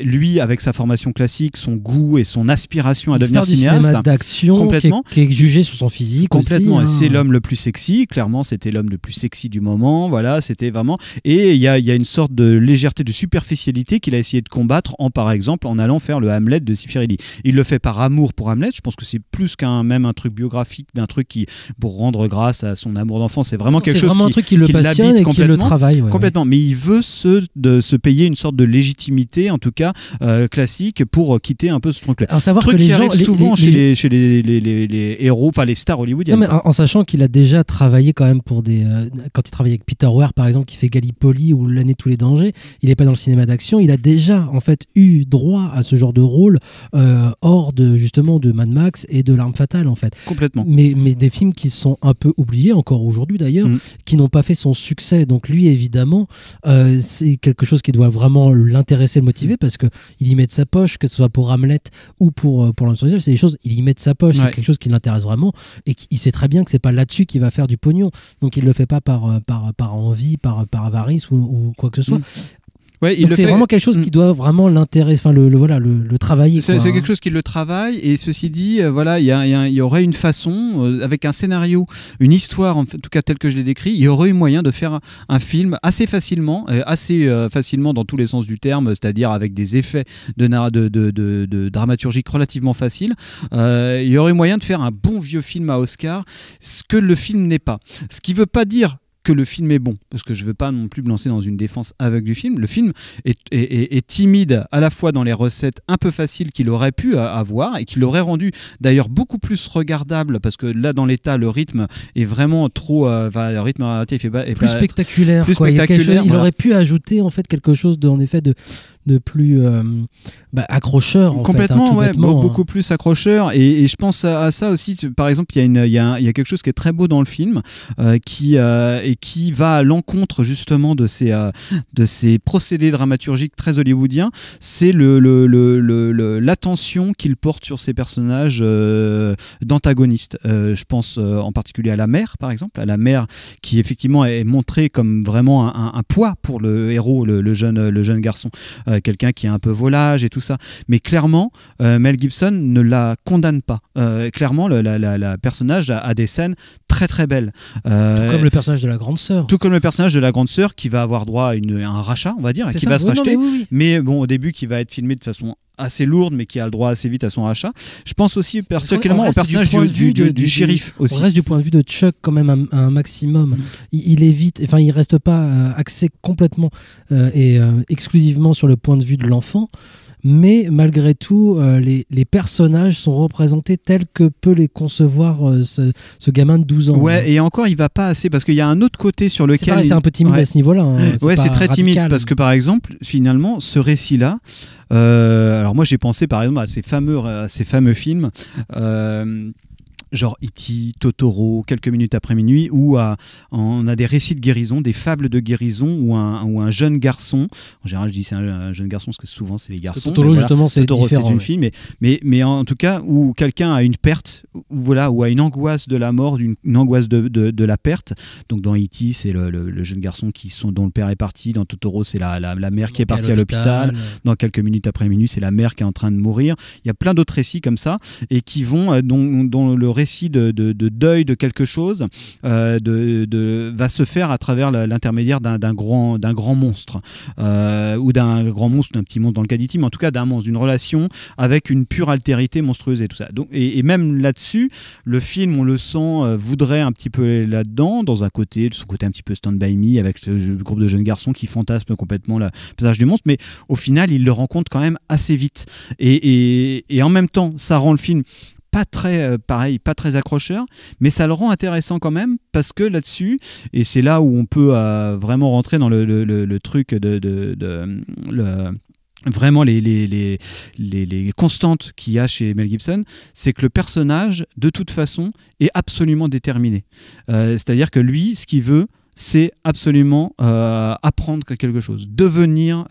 lui, avec sa formation classique, son goût et son aspiration à devenir cinéaste, cinéma d'action qui est jugé sur son physique complètement. aussi, Et c'est l'homme le plus sexy. Clairement, c'était l'homme le plus sexy du moment. Voilà, c'était vraiment. Et il y a une sorte de légèreté, de superficialité qu'il a essayé de combattre par exemple, en allant faire le Hamlet de Zeffirelli. Il le fait par amour pour Hamlet. Je pense que c'est plus même un truc biographique, d'un truc qui, pour rendre grâce à son amour d'enfant, c'est vraiment quelque chose un truc qui le passionne et qui le travaille. Complètement. Mais il veut se payer une sorte de légitimité, en tout cas classique, pour quitter un peu ce truc-là. En savoir truc que les qui gens arrive souvent chez les héros, enfin les stars hollywoodiennes. Non, mais en sachant qu'il a déjà travaillé quand même pour quand il travaillait avec Peter Weir, par exemple, qui fait Gallipoli ou L'année de tous les dangers, il n'est pas dans le cinéma d'action. Il a déjà en fait eu droit à ce genre de rôle hors justement de Mad Max et de L'Arme Fatale, en fait. Complètement. Mais des films qui sont un peu oubliés encore aujourd'hui d'ailleurs, qui n'ont pas fait son succès. Donc lui, évidemment, c'est quelque chose qui doit vraiment l'intéresser, le motiver, parce que il y met de sa poche, que ce soit pour Hamlet ou pour L'Arme Fatale, c'est des choses, il y met de sa poche, c'est quelque chose qui l'intéresse vraiment, et il sait très bien que c'est pas là-dessus qu'il va faire du pognon. Donc il le fait pas par envie, par avarice ou quoi que ce soit. Ouais, c'est vraiment quelque chose qui doit vraiment l'intéresser, enfin le travailler. C'est quelque chose qui le travaille, et ceci dit, il y aurait une façon, avec un scénario, une histoire, en tout cas telle que je l'ai décrit, il y aurait eu moyen de faire un film assez facilement dans tous les sens du terme, c'est-à-dire avec des effets de dramaturgique relativement faciles. Il y aurait eu moyen de faire un bon vieux film à Oscar, ce que le film n'est pas. Ce qui ne veut pas dire que le film est bon, parce que je ne veux pas non plus me lancer dans une défense aveugle du film. Le film est timide à la fois dans les recettes un peu faciles qu'il aurait pu avoir, et qui l'aurait rendu d'ailleurs beaucoup plus regardable, parce que là dans l'état le rythme est vraiment trop le rythme narratif est plus spectaculaire. Plus spectaculaire, il aurait pu ajouter en fait quelque chose de plus accrocheur en complètement, fait, beaucoup plus accrocheur, et je pense à ça aussi. Par exemple, il y a quelque chose qui est très beau dans le film, qui va à l'encontre justement de ces procédés dramaturgiques très hollywoodiens. C'est l'attention qu'il porte sur ces personnages d'antagonistes. Je pense en particulier à la mère, par exemple, à la mère qui effectivement est montrée comme vraiment un poids pour le héros, le jeune garçon. Quelqu'un qui est un peu volage et tout ça, mais clairement Mel Gibson ne la condamne pas. Clairement la personnage a des scènes très très belles, tout comme le personnage de la grande sœur, qui va avoir droit à un rachat, on va dire, qui va se racheter, mais bon, au début qui va être filmé de façon assez lourde, mais qui a le droit assez vite à son rachat. Je pense aussi particulièrement au personnage du shérif aussi. On reste du point de vue de Chuck quand même un maximum. Il évite, enfin il reste pas axé complètement et exclusivement sur le point de vue de l'enfant, mais malgré tout les personnages sont représentés tels que peut les concevoir ce gamin de 12 ans. Ouais, et encore il va pas assez, parce qu'il y a un autre côté sur lequel c'est un peu timide à ce niveau-là. C'est très timide, parce que par exemple finalement ce récit-là, alors moi j'ai pensé par exemple à ces fameux films genre E.T., Totoro, Quelques minutes après minuit, où on a des récits de guérison, des fables de guérison, où un jeune garçon, en général je dis c'est un jeune garçon parce que souvent c'est les garçons. Totoro justement c'est différent. C'est une fille, mais en tout cas où quelqu'un a une perte, ou a une angoisse de la mort, une angoisse de la perte. Donc dans E.T. c'est le jeune garçon dont le père est parti, dans Totoro c'est la mère qui est partie à l'hôpital, dans Quelques minutes après minuit c'est la mère qui est en train de mourir. Il y a plein d'autres récits comme ça, et qui vont dont le récit de deuil de quelque chose va se faire à travers l'intermédiaire d'un grand monstre, ou d'un grand monstre, d'un petit monstre dans le cas d'E.T., mais en tout cas d'un monstre, d'une relation avec une pure altérité monstrueuse et tout ça. Donc, et même là-dessus, le film, on le sent, voudrait un petit peu là-dedans, dans son côté un petit peu Stand By Me, avec ce groupe de jeunes garçons qui fantasment complètement le personnage du monstre, mais au final, il le rencontre quand même assez vite. Et en même temps, ça rend le film pas très accrocheur, mais ça le rend intéressant quand même, parce que là-dessus, et c'est là où on peut vraiment rentrer dans le truc vraiment les constantes qu'il y a chez Mel Gibson, c'est que le personnage de toute façon est absolument déterminé, c'est-à-dire que lui, ce qu'il veut, c'est absolument apprendre quelque chose, devenir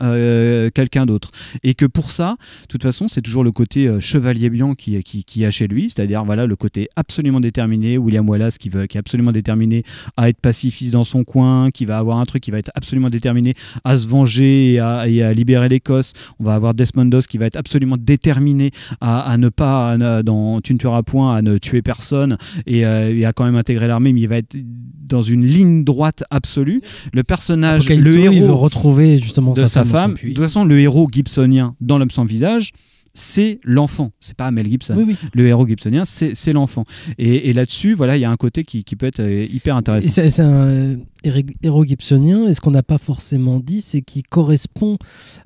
quelqu'un d'autre. Et que pour ça, de toute façon, c'est toujours le côté chevalier blanc qui a chez lui, c'est-à-dire voilà, le côté absolument déterminé, William Wallace qui est absolument déterminé à être pacifiste dans son coin, qui va avoir un truc qui va être absolument déterminé à se venger et à libérer l'Écosse. On va avoir Desmond Doss qui va être absolument déterminé à ne pas, dans Tu ne tueras point, à ne tuer personne et à quand même intégrer l'armée, mais il va être dans une ligne droite absolue. Le personnage, le héros, il veut retrouver justement de sa femme. De toute façon, le héros gibsonien dans L'homme sans visage, c'est l'enfant, c'est pas Mel Gibson. Oui. Le héros gibsonien, c'est l'enfant. Et là-dessus, voilà, il y a un côté qui peut être hyper intéressant. C'est un héros gibsonien, et ce qu'on n'a pas forcément dit, c'est qu'il correspond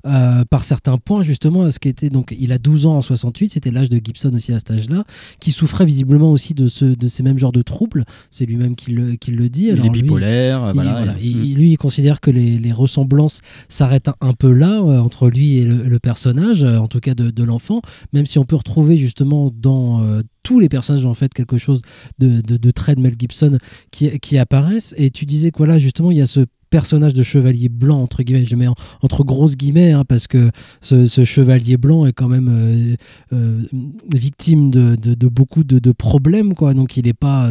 par certains points justement à ce qui était. Donc, il a 12 ans en 68, c'était l'âge de Gibson aussi à cet âge-là, qui souffrait visiblement aussi de ces mêmes genres de troubles. C'est lui-même qui le dit. Il est bipolaire. Lui, il considère que les ressemblances s'arrêtent un peu là entre lui et le personnage, en tout cas de l'enfant, même si on peut retrouver justement dans tous les personnages en fait quelque chose de traits de Mel Gibson qui apparaissent. Et tu disais que voilà, justement, il y a ce personnage de chevalier blanc, entre guillemets, je mets entre grosses guillemets, hein, parce que ce chevalier blanc est quand même victime de beaucoup de problèmes, quoi. Donc c'est pas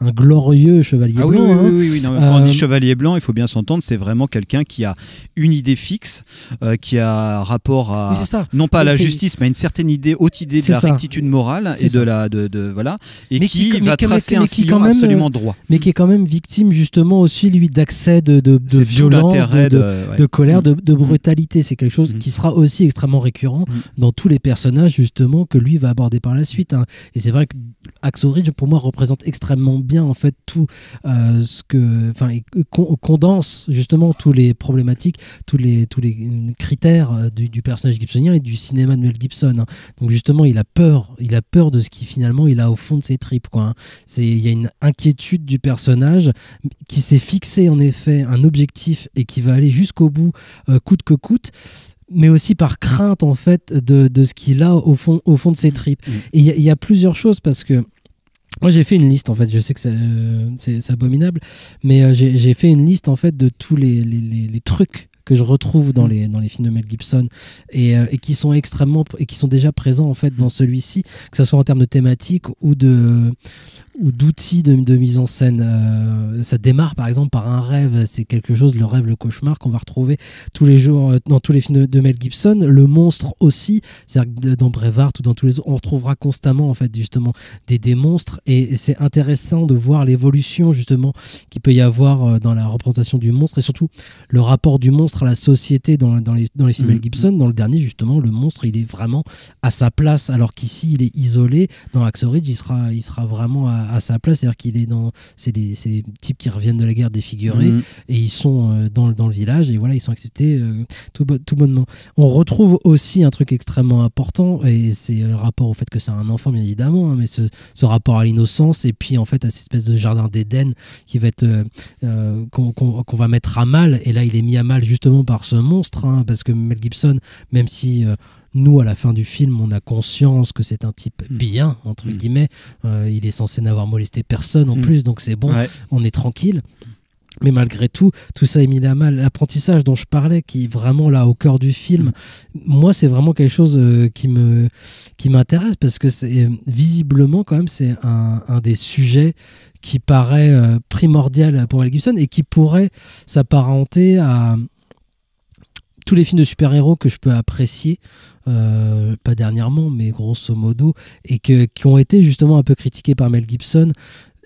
un glorieux chevalier blanc. Oui. Non, quand on dit chevalier blanc, il faut bien s'entendre, c'est vraiment quelqu'un qui a une idée fixe, qui a rapport à non pas à la justice, mais à une certaine haute idée de la rectitude morale et voilà, et qui va tracer un sillon absolument droit. Mais qui est quand même victime justement aussi lui d'accès de violence, de colère, de brutalité. C'est quelque chose qui sera aussi extrêmement récurrent dans tous les personnages justement que lui va aborder par la suite, hein. Et c'est vrai que Hacksaw Ridge pour moi représente extrêmement bien en fait tout ce que, condense justement tous les problématiques, tous les critères du personnage gibsonien et du cinéma de Mel Gibson, hein. Donc justement il a peur de ce qui finalement il a au fond de ses tripes, quoi, hein. Il y a une inquiétude du personnage qui s'est fixé en effet un objectif et qui va aller jusqu'au bout, coûte que coûte, mais aussi par crainte en fait de ce qu'il a au fond de ses tripes. Et il y a plusieurs choses, parce que moi j'ai fait une liste en fait, je sais que c'est abominable, mais j'ai fait une liste en fait de tous les trucs que je retrouve dans les films de Mel Gibson et qui sont déjà présents en fait dans celui-ci, que ce soit en termes de thématique ou d'outils de mise en scène. Ça démarre par exemple par un rêve, c'est quelque chose, le rêve, le cauchemar qu'on va retrouver tous les jours dans tous les films de Mel Gibson. Le monstre aussi, c'est-à-dire que dans Braveheart ou dans tous les autres, on retrouvera constamment en fait justement des monstres, et c'est intéressant de voir l'évolution justement qu'il peut y avoir dans la représentation du monstre, et surtout le rapport du monstre à la société dans les films Mel Gibson. Dans le dernier justement, le monstre il est vraiment à sa place, alors qu'ici il est isolé. Dans Hacksaw Ridge il sera vraiment à sa place, c'est-à-dire qu'il est c'est les types qui reviennent de la guerre défigurés, et ils sont dans le village, et voilà, ils sont acceptés tout bonnement. On retrouve aussi un truc extrêmement important, et c'est le rapport au fait que c'est un enfant bien évidemment, hein, mais ce rapport à l'innocence, et puis en fait à cette espèce de jardin d'Éden qui va être qu'on va mettre à mal, et là il est mis à mal justement par ce monstre, hein, parce que Mel Gibson, même si nous, à la fin du film, on a conscience que c'est un type bien, entre guillemets. Il est censé n'avoir molesté personne en plus, donc c'est bon, on est tranquille. Mais malgré tout ça est mis à mal. L'apprentissage dont je parlais, qui est vraiment là au cœur du film, moi, c'est vraiment quelque chose qui m'intéresse, parce que c'est visiblement, quand même, c'est un des sujets qui paraît primordial pour Mel Gibson, et qui pourrait s'apparenter à tous les films de super-héros que je peux apprécier, pas dernièrement, mais grosso modo, et qui ont été justement un peu critiqués par Mel Gibson.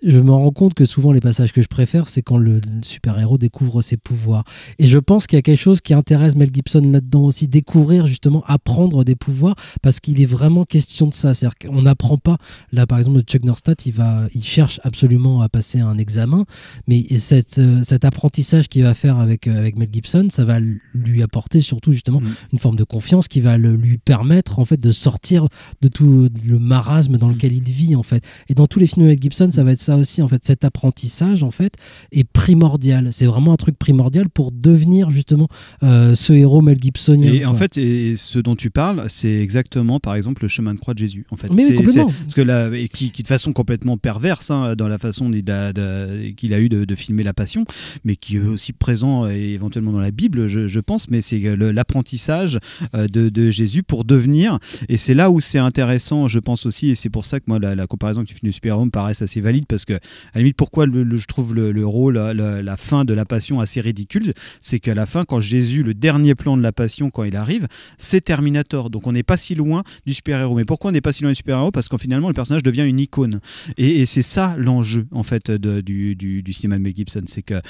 Je me rends compte que souvent les passages que je préfère, c'est quand le super-héros découvre ses pouvoirs. Et je pense qu'il y a quelque chose qui intéresse Mel Gibson là-dedans aussi, découvrir justement, apprendre des pouvoirs, parce qu'il est vraiment question de ça. C'est-à-dire qu'on n'apprend pas, là par exemple Chuck Northstadt, il cherche absolument à passer un examen, mais cet apprentissage qu'il va faire avec Mel Gibson, ça va lui apporter surtout justement une forme de confiance qui va lui permettre en fait de sortir de tout le marasme dans lequel il vit en fait. Et dans tous les films de Mel Gibson, ça va être ça. ça aussi, en fait. Cet apprentissage, en fait, est primordial. C'est vraiment un truc primordial pour devenir, justement, ce héros Mel Gibsonien. Et en fait, et ce dont tu parles, c'est exactement, par exemple, le chemin de croix de Jésus. En fait, mais complètement. parce que là, et qui de façon complètement perverse, hein, dans la façon qu'il a eu de filmer la Passion, mais qui est aussi présent éventuellement dans la Bible, je pense. Mais c'est l'apprentissage de Jésus pour devenir. Et c'est là où c'est intéressant, je pense aussi, et c'est pour ça que moi, la comparaison que tu fais du super-héros me paraît assez valide, parce que, à la limite, pourquoi je trouve le rôle, la fin de la Passion assez ridicule, c'est qu'à la fin, quand Jésus, le dernier plan de la Passion, quand il arrive, c'est Terminator. Donc on n'est pas si loin du super-héros. Mais pourquoi on n'est pas si loin du super-héros? Parce qu'en finalement, le personnage devient une icône. Et c'est ça l'enjeu, en fait, du cinéma de Mel Gibson. C'est que,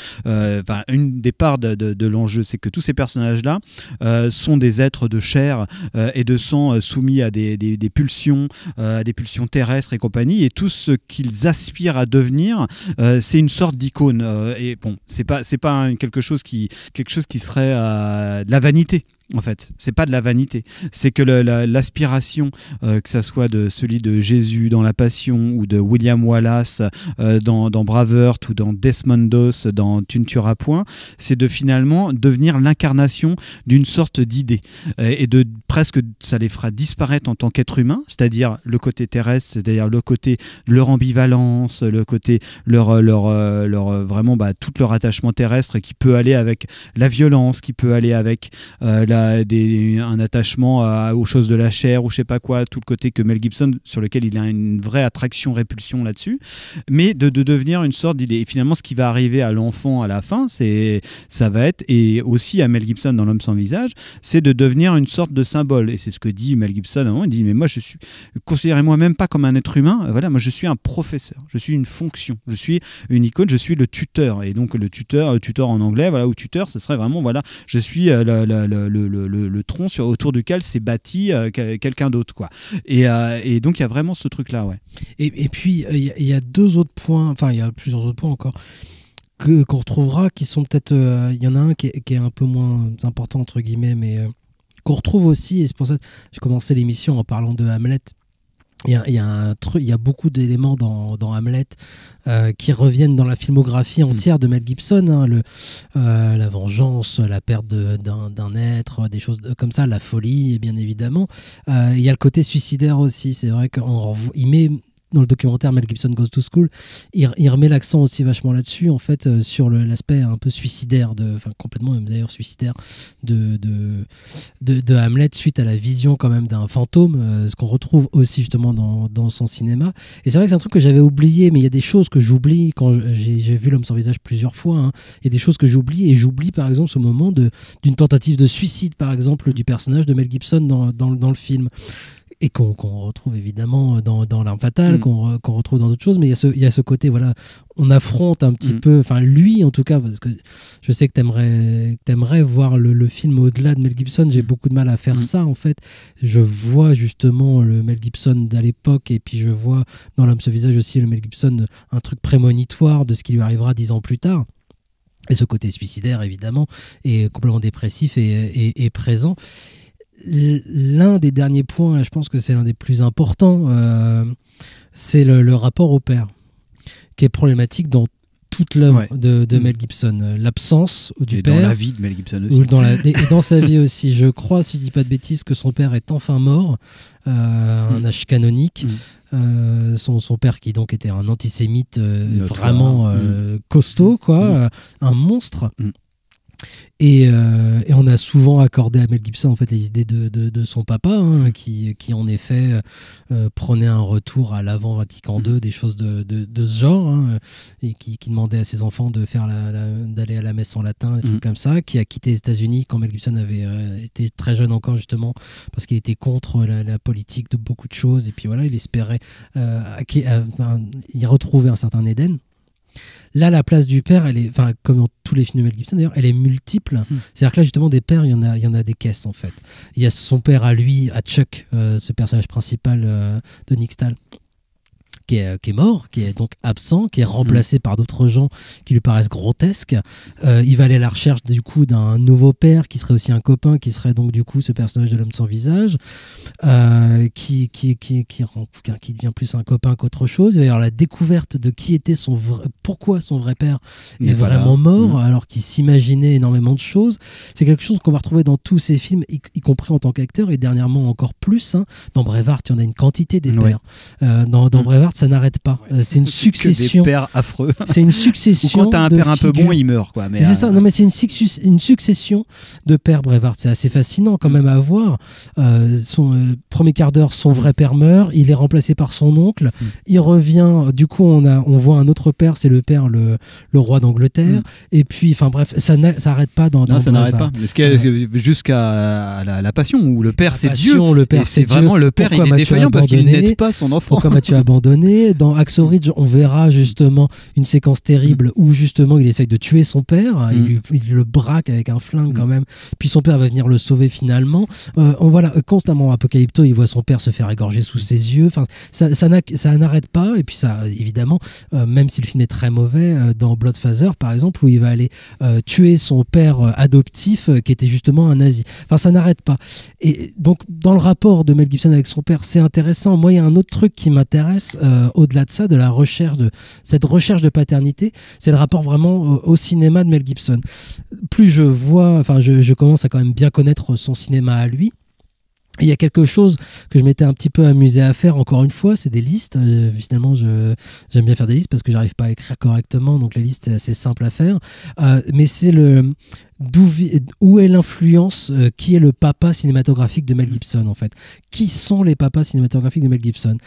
une des parts de l'enjeu, c'est que tous ces personnages-là sont des êtres de chair et de sang soumis à des pulsions, à des pulsions terrestres et compagnie. Et tout ce qu'ils aspirent à devenir, c'est une sorte d'icône. Et bon, c'est pas quelque chose qui serait de la vanité. En fait, c'est pas de la vanité, c'est que l'aspiration, que ça soit de celui de Jésus dans La Passion ou de William Wallace dans Braveheart ou dans Desmondos dans Tu ne tueras point, c'est de finalement devenir l'incarnation d'une sorte d'idée et de presque ça les fera disparaître en tant qu'être humain, c'est-à-dire le côté terrestre, c'est-à-dire le côté leur ambivalence, le côté leur vraiment tout leur attachement terrestre qui peut aller avec la violence, qui peut aller avec un attachement aux choses de la chair ou je sais pas quoi, tout le côté que Mel Gibson, sur lequel il a une vraie attraction-répulsion là-dessus, mais de devenir une sorte d'idée. Et finalement, ce qui va arriver à l'enfant à la fin, ça va être, et aussi à Mel Gibson dans L'Homme sans visage, c'est de devenir une sorte de symbole. Et c'est ce que dit Mel Gibson à un moment, il dit, mais moi, considérez-moi même pas comme un être humain, voilà, moi je suis un professeur, je suis une fonction, je suis une icône, je suis le tuteur. Et donc le tuteur en anglais, voilà, ou tuteur, ce serait vraiment, voilà, je suis le tronc autour duquel s'est bâti quelqu'un d'autre, quoi. Et donc il y a vraiment ce truc là, ouais. Et puis il y a deux autres points, enfin il y a plusieurs autres points encore qu'on retrouvera, qui sont peut-être, il y en a un qui est un peu moins important entre guillemets, mais qu'on retrouve aussi, et c'est pour ça que j'ai commencé l'émission en parlant de Hamlet. Il y a beaucoup d'éléments dans Hamlet qui reviennent dans la filmographie entière de Mel Gibson, hein, la vengeance, la perte d'un être, des choses comme ça, la folie, bien évidemment. Il y a le côté suicidaire aussi. C'est vrai qu'il met dans le documentaire Mel Gibson Goes to School, il remet l'accent aussi vachement là-dessus, en fait, sur l'aspect un peu suicidaire, complètement même d'ailleurs suicidaire de Hamlet, suite à la vision quand même d'un fantôme, ce qu'on retrouve aussi justement dans son cinéma. Et c'est vrai que c'est un truc que j'avais oublié, mais il y a des choses que j'oublie quand j'ai vu L'Homme sans visage plusieurs fois, hein. Il y a des choses que j'oublie, et j'oublie par exemple ce moment d'une tentative de suicide, par exemple, du personnage de Mel Gibson dans le film. Et qu'on retrouve évidemment dans L'Arme fatale, qu'on retrouve dans d'autres choses, mais il y a ce côté, voilà, on affronte un petit peu, enfin lui en tout cas, parce que je sais que t'aimerais voir le film au-delà de Mel Gibson. J'ai beaucoup de mal à faire ça, en fait. Je vois justement le Mel Gibson d'à l'époque, et puis je vois dans L'Homme sans visage aussi le Mel Gibson, un truc prémonitoire de ce qui lui arrivera 10 ans plus tard. Et ce côté suicidaire, évidemment, et complètement dépressif et présent. L'un des derniers points, je pense que c'est l'un des plus importants, c'est le rapport au père, qui est problématique dans toute l'œuvre de Mel Gibson. L'absence du père. Et dans la vie de Mel Gibson aussi. Et dans sa vie aussi. Je crois, si je dis pas de bêtises, que son père est enfin mort, un âge canonique. Son père qui donc était un antisémite vraiment costaud, quoi, un monstre. Et on a souvent accordé à Mel Gibson en fait les idées de son papa, hein, qui en effet prenait un retour à l'avant Vatican II, des choses de ce genre, hein, et qui demandait à ses enfants de faire d'aller à la messe en latin, des trucs comme ça, qui a quitté les États-Unis quand Mel Gibson avait été très jeune encore, justement parce qu'il était contre la politique de beaucoup de choses, et puis voilà, il espérait y retrouver un certain Éden. Là, la place du père, elle est, comme dans tous les films de Mel Gibson d'ailleurs, elle est multiple. C'est-à-dire que là, justement, des pères, il y en a des caisses, en fait. Il y a son père à lui, à Chuck, ce personnage principal de Nick Stahl, qui est mort, qui est donc absent, qui est remplacé par d'autres gens qui lui paraissent grotesques. Il va aller à la recherche du coup d'un nouveau père qui serait aussi un copain, qui serait donc du coup ce personnage de l'homme sans visage, qui devient plus un copain qu'autre chose. Il va y avoir la découverte de qui était pourquoi son vrai père est vraiment mort, alors qu'il s'imaginait énormément de choses. C'est quelque chose qu'on va retrouver dans tous ces films, y compris en tant qu'acteur, et dernièrement encore plus. Dans Braveheart, il y en a une quantité des pères. Dans Braveheart, ça n'arrête pas. C'est une succession. Que des pères affreux. C'est une succession. Ou quand t'as un père un peu bon, il meurt, quoi. Mais c'est ça. Non, mais c'est une succession de pères Braveheart. C'est assez fascinant quand même à voir. Son premier quart d'heure, son vrai père meurt. Il est remplacé par son oncle. Il revient. Du coup, on voit un autre père. C'est le père, le roi d'Angleterre. Et puis, enfin bref, ça n'arrête pas dans. Non, ça n'arrête pas. Jusqu'à la passion où le père c'est Dieu. Le père c'est vraiment le père. Il est défaillant parce qu'il n'aide pas son enfant. Pourquoi m'as-tu abandonné? Dans Hacksaw Ridge, on verra justement une séquence terrible où justement il essaye de tuer son père. Il le braque avec un flingue quand même. Puis son père va venir le sauver finalement. On voit là constamment Apocalypto, il voit son père se faire égorger sous ses yeux. Enfin, ça n'arrête pas. Et puis ça, évidemment, même si le film est très mauvais, dans Bloodfather par exemple, où il va aller tuer son père adoptif qui était justement un nazi. Enfin, ça n'arrête pas. Et donc, dans le rapport de Mel Gibson avec son père, c'est intéressant. Moi, il y a un autre truc qui m'intéresse au-delà de ça, de cette recherche de paternité, c'est le rapport vraiment au cinéma de Mel Gibson. Plus je vois, enfin, je commence à quand même bien connaître son cinéma à lui. Il y a quelque chose que je m'étais un petit peu amusé à faire, encore une fois, c'est des listes. Finalement, j'aime bien faire des listes parce que j'arrive pas à écrire correctement, donc les listes, c'est assez simple à faire. Mais c'est où est l'influence, qui est le papa cinématographique de Mel Gibson en fait. Qui sont les papas cinématographiques de Mel Gibson?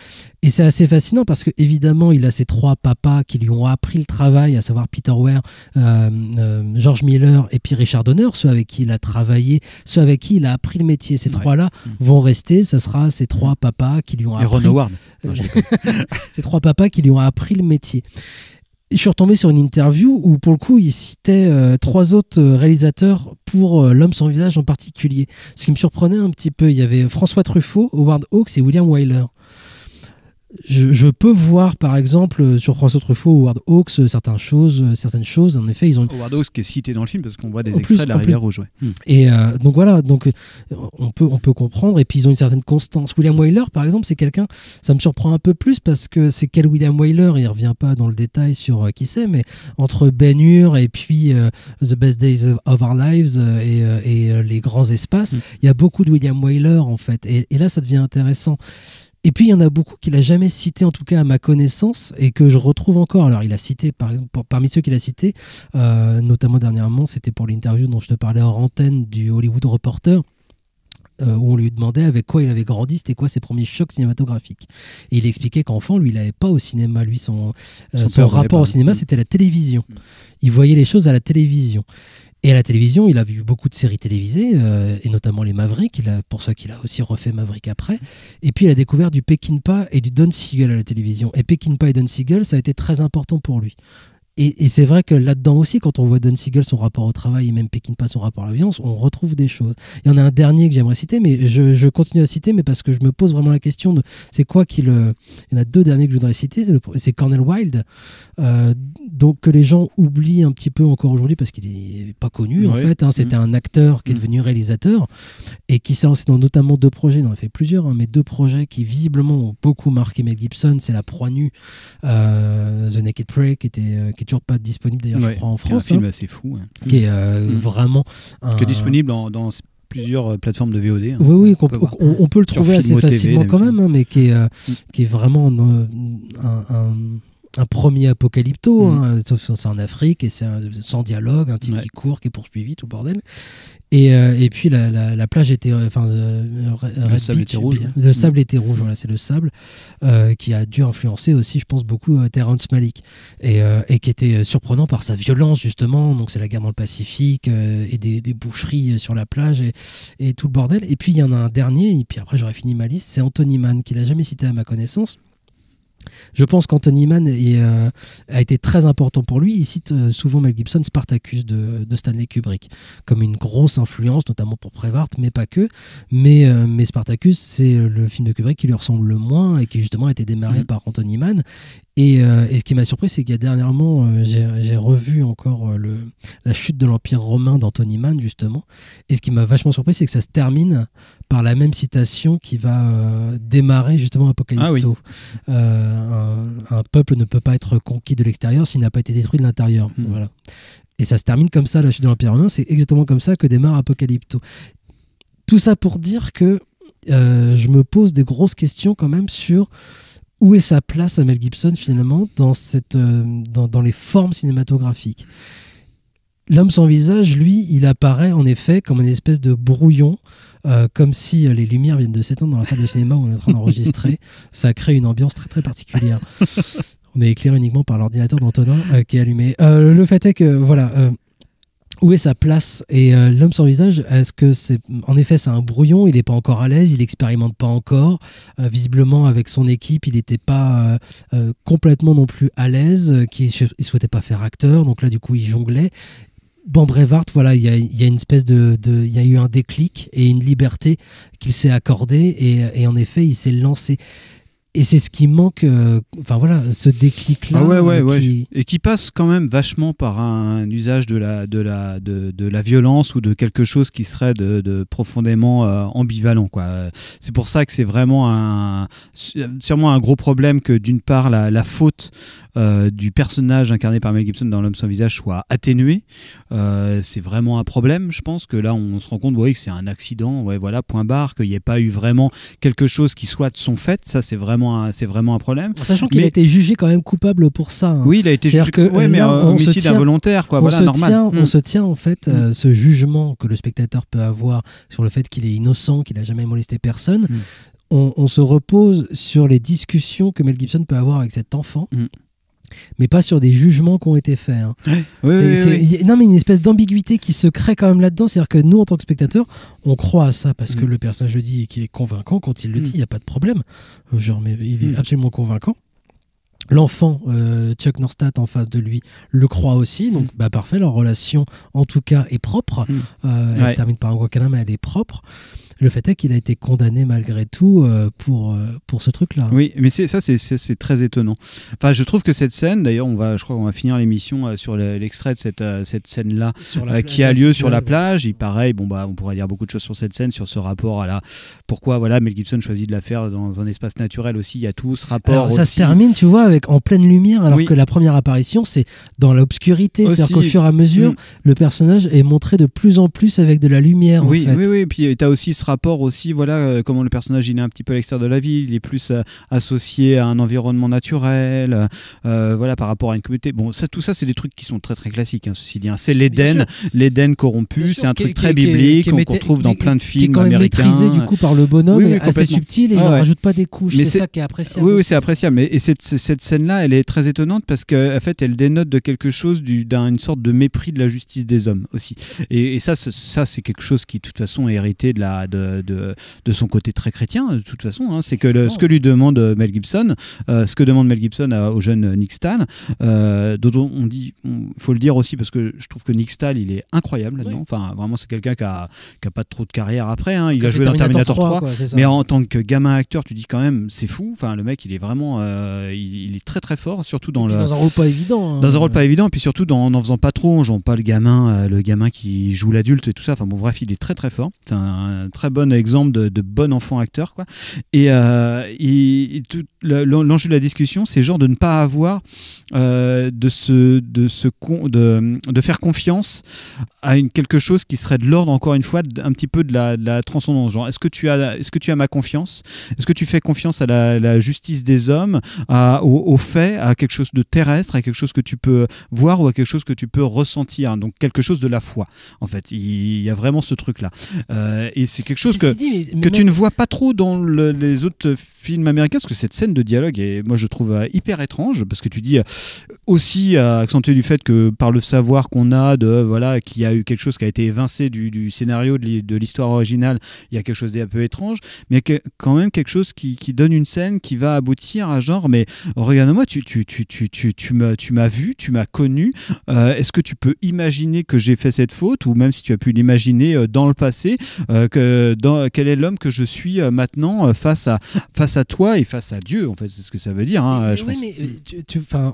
Et c'est assez fascinant parce que évidemment il a ces trois papas qui lui ont appris le travail, à savoir Peter Weir, George Miller et puis Richard Donner, ceux avec qui il a travaillé, ceux avec qui il a appris le métier. Ces trois-là vont rester, ça sera ces trois papas qui lui ont appris. Et Ron Howard. Ces trois papas qui lui ont appris le métier. Je suis retombé sur une interview où, pour le coup, il citait trois autres réalisateurs pour L'homme sans visage en particulier. Ce qui me surprenait un petit peu, il y avait François Truffaut, Howard Hawks et William Wyler. Je peux voir, par exemple, sur François Truffaut ou Howard Hawks, certaines choses. En effet, ils ont... Howard Hawks qui est cité dans le film parce qu'on voit des extraits de La Rivière Rouge. Ouais. Et donc voilà, on peut comprendre. Et puis ils ont une certaine constance. William Wyler, par exemple, c'est quelqu'un, ça me surprend un peu plus parce que c'est quel William Wyler, il revient pas dans le détail sur qui c'est, mais entre Ben-Hur et puis The Best Days of Our Lives et Les Grands Espaces, il y a beaucoup de William Wyler en fait. Et là, ça devient intéressant. Et puis il y en a beaucoup qu'il n'a jamais cité, en tout cas à ma connaissance, et que je retrouve encore. Alors il a cité, par exemple, parmi ceux qu'il a cités, notamment dernièrement, c'était pour l'interview dont je te parlais hors antenne du Hollywood Reporter, où on lui demandait avec quoi il avait grandi, c'était quoi ses premiers chocs cinématographiques. Et il expliquait qu'enfant, lui, il n'avait pas au cinéma. Lui, son rapport au cinéma, c'était la télévision. Il voyait les choses à la télévision. Et à la télévision, il a vu beaucoup de séries télévisées, et notamment les Mavericks, pour ça qu'il a aussi refait Maverick après. Et puis il a découvert du Peckinpah et du Don Siegel à la télévision. Et Peckinpah et Don Siegel, ça a été très important pour lui. Et c'est vrai que là-dedans aussi, quand on voit Don Siegel, son rapport au travail, et même Peckinpah, son rapport à la violence, on retrouve des choses. Il y en a un dernier que j'aimerais citer, mais je continue à citer, mais parce que je me pose vraiment la question de c'est quoi il y en a deux derniers que je voudrais citer, c'est Cornel Wilde, donc que les gens oublient un petit peu encore aujourd'hui parce qu'il n'est pas connu en fait. C'était un acteur qui est devenu réalisateur et qui s'est lancé dans notamment deux projets, il en a fait plusieurs, mais deux projets qui visiblement ont beaucoup marqué Mel Gibson. C'est La Proie Nue, The Naked Prey, qui est toujours pas disponible d'ailleurs, je crois, en France. C'est un film assez fou. Qui est vraiment... Qui est disponible dans plusieurs plateformes de VOD. Oui, on peut le trouver assez facilement quand même, mais qui est vraiment un premier Apocalypto, c'est en Afrique et c'est sans dialogue, un type qui court, qui est poursuivi, tout le bordel. Et puis la plage était, le sable était rouge. Le sable était rouge, voilà, c'est le sable qui a dû influencer aussi, je pense, beaucoup Terrence Malick et qui était surprenant par sa violence justement. Donc c'est la guerre dans le Pacifique et des boucheries sur la plage et tout le bordel. Et puis il y en a un dernier, et puis après j'aurais fini ma liste, c'est Anthony Mann, qu'il n'a jamais cité à ma connaissance. Je pense qu'Anthony Mann a été très important pour lui. Il cite souvent Mel Gibson, Spartacus de Stanley Kubrick, comme une grosse influence, notamment pour Braveheart, mais pas que. Mais Spartacus, c'est le film de Kubrick qui lui ressemble le moins et qui justement a été démarré par Anthony Mann. Et ce qui m'a surpris, c'est qu'il y a dernièrement, j'ai revu encore la chute de l'Empire romain d'Anthony Mann, justement. Et ce qui m'a vachement surpris, c'est que ça se termine par la même citation qui va démarrer justement Apocalypto. Ah oui. Un peuple ne peut pas être conquis de l'extérieur s'il n'a pas été détruit de l'intérieur. Voilà. Et ça se termine comme ça, la chute de l'Empire romain. C'est exactement comme ça que démarre Apocalypto. Tout ça pour dire que je me pose des grosses questions quand même sur où est sa place à Mel Gibson finalement dans les formes cinématographiques. L'homme sans visage, lui, il apparaît en effet comme une espèce de brouillon, comme si les lumières viennent de s'éteindre dans la salle de cinéma où on est en train d'enregistrer. Ça crée une ambiance très très particulière. On est éclairé uniquement par l'ordinateur d'Antonin qui est allumé. Le fait est que, voilà, où est sa place? Et l'homme sans visage, est-ce que c'est... En effet, c'est un brouillon, il n'est pas encore à l'aise, il n'expérimente pas encore. Visiblement, avec son équipe, il n'était pas complètement non plus à l'aise, il ne souhaitait pas faire acteur, donc là, du coup, il jonglait. Bon, Braveheart, voilà, il y a une espèce il y a eu un déclic et une liberté qu'il s'est accordée et en effet, il s'est lancé. Et c'est ce qui manque, enfin voilà, ce déclic-là. Ah ouais. Et qui passe quand même vachement par un usage de la violence ou de quelque chose qui serait de profondément ambivalent, quoi. C'est pour ça que c'est vraiment sûrement un gros problème que d'une part la faute du personnage incarné par Mel Gibson dans L'Homme sans visage soit atténuée. C'est vraiment un problème. Je pense que là, on se rend compte que c'est un accident, voilà, point barre, qu'il n'y ait pas eu vraiment quelque chose qui soit de son fait. Ça, c'est vraiment un problème. Sachant qu'il a été jugé quand même coupable pour ça. Hein. Oui, il a été jugé, mais homicide involontaire, quoi. Voilà, normal. On se tient en fait ce jugement que le spectateur peut avoir sur le fait qu'il est innocent, qu'il n'a jamais molesté personne. On se repose sur les discussions que Mel Gibson peut avoir avec cet enfant. Mais pas sur des jugements qui ont été faits. Hein. Oui. Non, mais une espèce d'ambiguïté qui se crée quand même là-dedans. C'est-à-dire que nous, en tant que spectateurs, on croit à ça parce que le personnage le dit et qu'il est convaincant. Quand il le dit, il n'y a pas de problème. Genre, mais il est absolument convaincant. L'enfant, Chuck Norstadt en face de lui, le croit aussi. Donc, parfait. Leur relation, en tout cas, est propre. Elle se termine par un gros câlin, mais elle est propre. Le fait est qu'il a été condamné malgré tout pour ce truc-là. Oui, mais c'est très étonnant. Enfin, je trouve que cette scène, d'ailleurs, je crois qu'on va finir l'émission sur l'extrait de cette scène-là qui a lieu sur la plage. Il pareil, on pourrait dire beaucoup de choses sur cette scène, sur ce rapport à pourquoi Mel Gibson choisit de la faire dans un espace naturel aussi. Il y a tout ce rapport. Alors, ça se termine, tu vois, en pleine lumière, alors que la première apparition, c'est dans l'obscurité. C'est-à-dire qu'au fur et à mesure, le personnage est montré de plus en plus avec de la lumière. Oui. Et puis tu as aussi ce rapport aussi, voilà, comment le personnage il est un petit peu à l'extérieur de la ville, il est plus associé à un environnement naturel, voilà, par rapport à une communauté. Bon, tout ça, c'est des trucs qui sont très très classiques, hein, ceci dit. Hein. C'est l'Éden corrompu, c'est un truc très biblique qu'on retrouve dans plein de films américains. Qui est quand même maîtrisé du coup par le bonhomme, assez subtil et il ne rajoute pas des couches. C'est ça qui est appréciable. Oui, c'est appréciable. Et cette scène-là, elle est très étonnante parce qu'en fait, elle dénote de quelque chose, d'une sorte de mépris de la justice des hommes aussi. Et ça, c'est quelque chose qui, de toute façon, est hérité de son côté très chrétien, de toute façon. Hein. C'est que ce que lui demande Mel Gibson, au jeune Nick Stahl, dont on dit, faut le dire aussi parce que je trouve que Nick Stahl, il est incroyable là-dedans. Enfin, vraiment, c'est quelqu'un qui a pas trop de carrière après. Hein. Il a joué dans Terminator 3, mais en tant que gamin acteur, tu dis quand même, c'est fou. Enfin, le mec, il est vraiment, il est très très fort, surtout dans un rôle pas évident. Hein. Dans un rôle pas évident, puis surtout en faisant pas trop, en jouant pas le gamin qui joue l'adulte et tout ça. Enfin bon, bref, il est très très fort. C'est un très bon exemple de bon enfant acteur, quoi. Et l'enjeu de la discussion, c'est genre de ne pas avoir de faire confiance à quelque chose qui serait de l'ordre, encore une fois, un petit peu de la transcendance. Genre, est-ce que tu as ma confiance? Est-ce que tu fais confiance à la justice des hommes, aux faits, à quelque chose de terrestre, à quelque chose que tu peux voir ou à quelque chose que tu peux ressentir? Donc quelque chose de la foi, en fait. Il y a vraiment ce truc-là. Et c'est quelque quelque chose C'est que, ce qu'il dit, mais que tu même- ne vois pas trop dans les autres films américains, parce que cette scène de dialogue est, moi je trouve hyper étrange, parce que tu dis aussi accentué du fait que par le savoir qu'on a voilà, qu'il y a eu quelque chose qui a été évincé du scénario de l'histoire originale, il y a quelque chose d'un peu étrange, mais quand même quelque chose qui donne une scène qui va aboutir à genre, mais regarde-moi, tu m'as vu, tu m'as connu, est-ce que tu peux imaginer que j'ai fait cette faute, ou même si tu as pu l'imaginer dans le passé, quel est l'homme que je suis maintenant face à toi et face à Dieu, en fait, c'est ce que ça veut dire, hein, je pense. Mais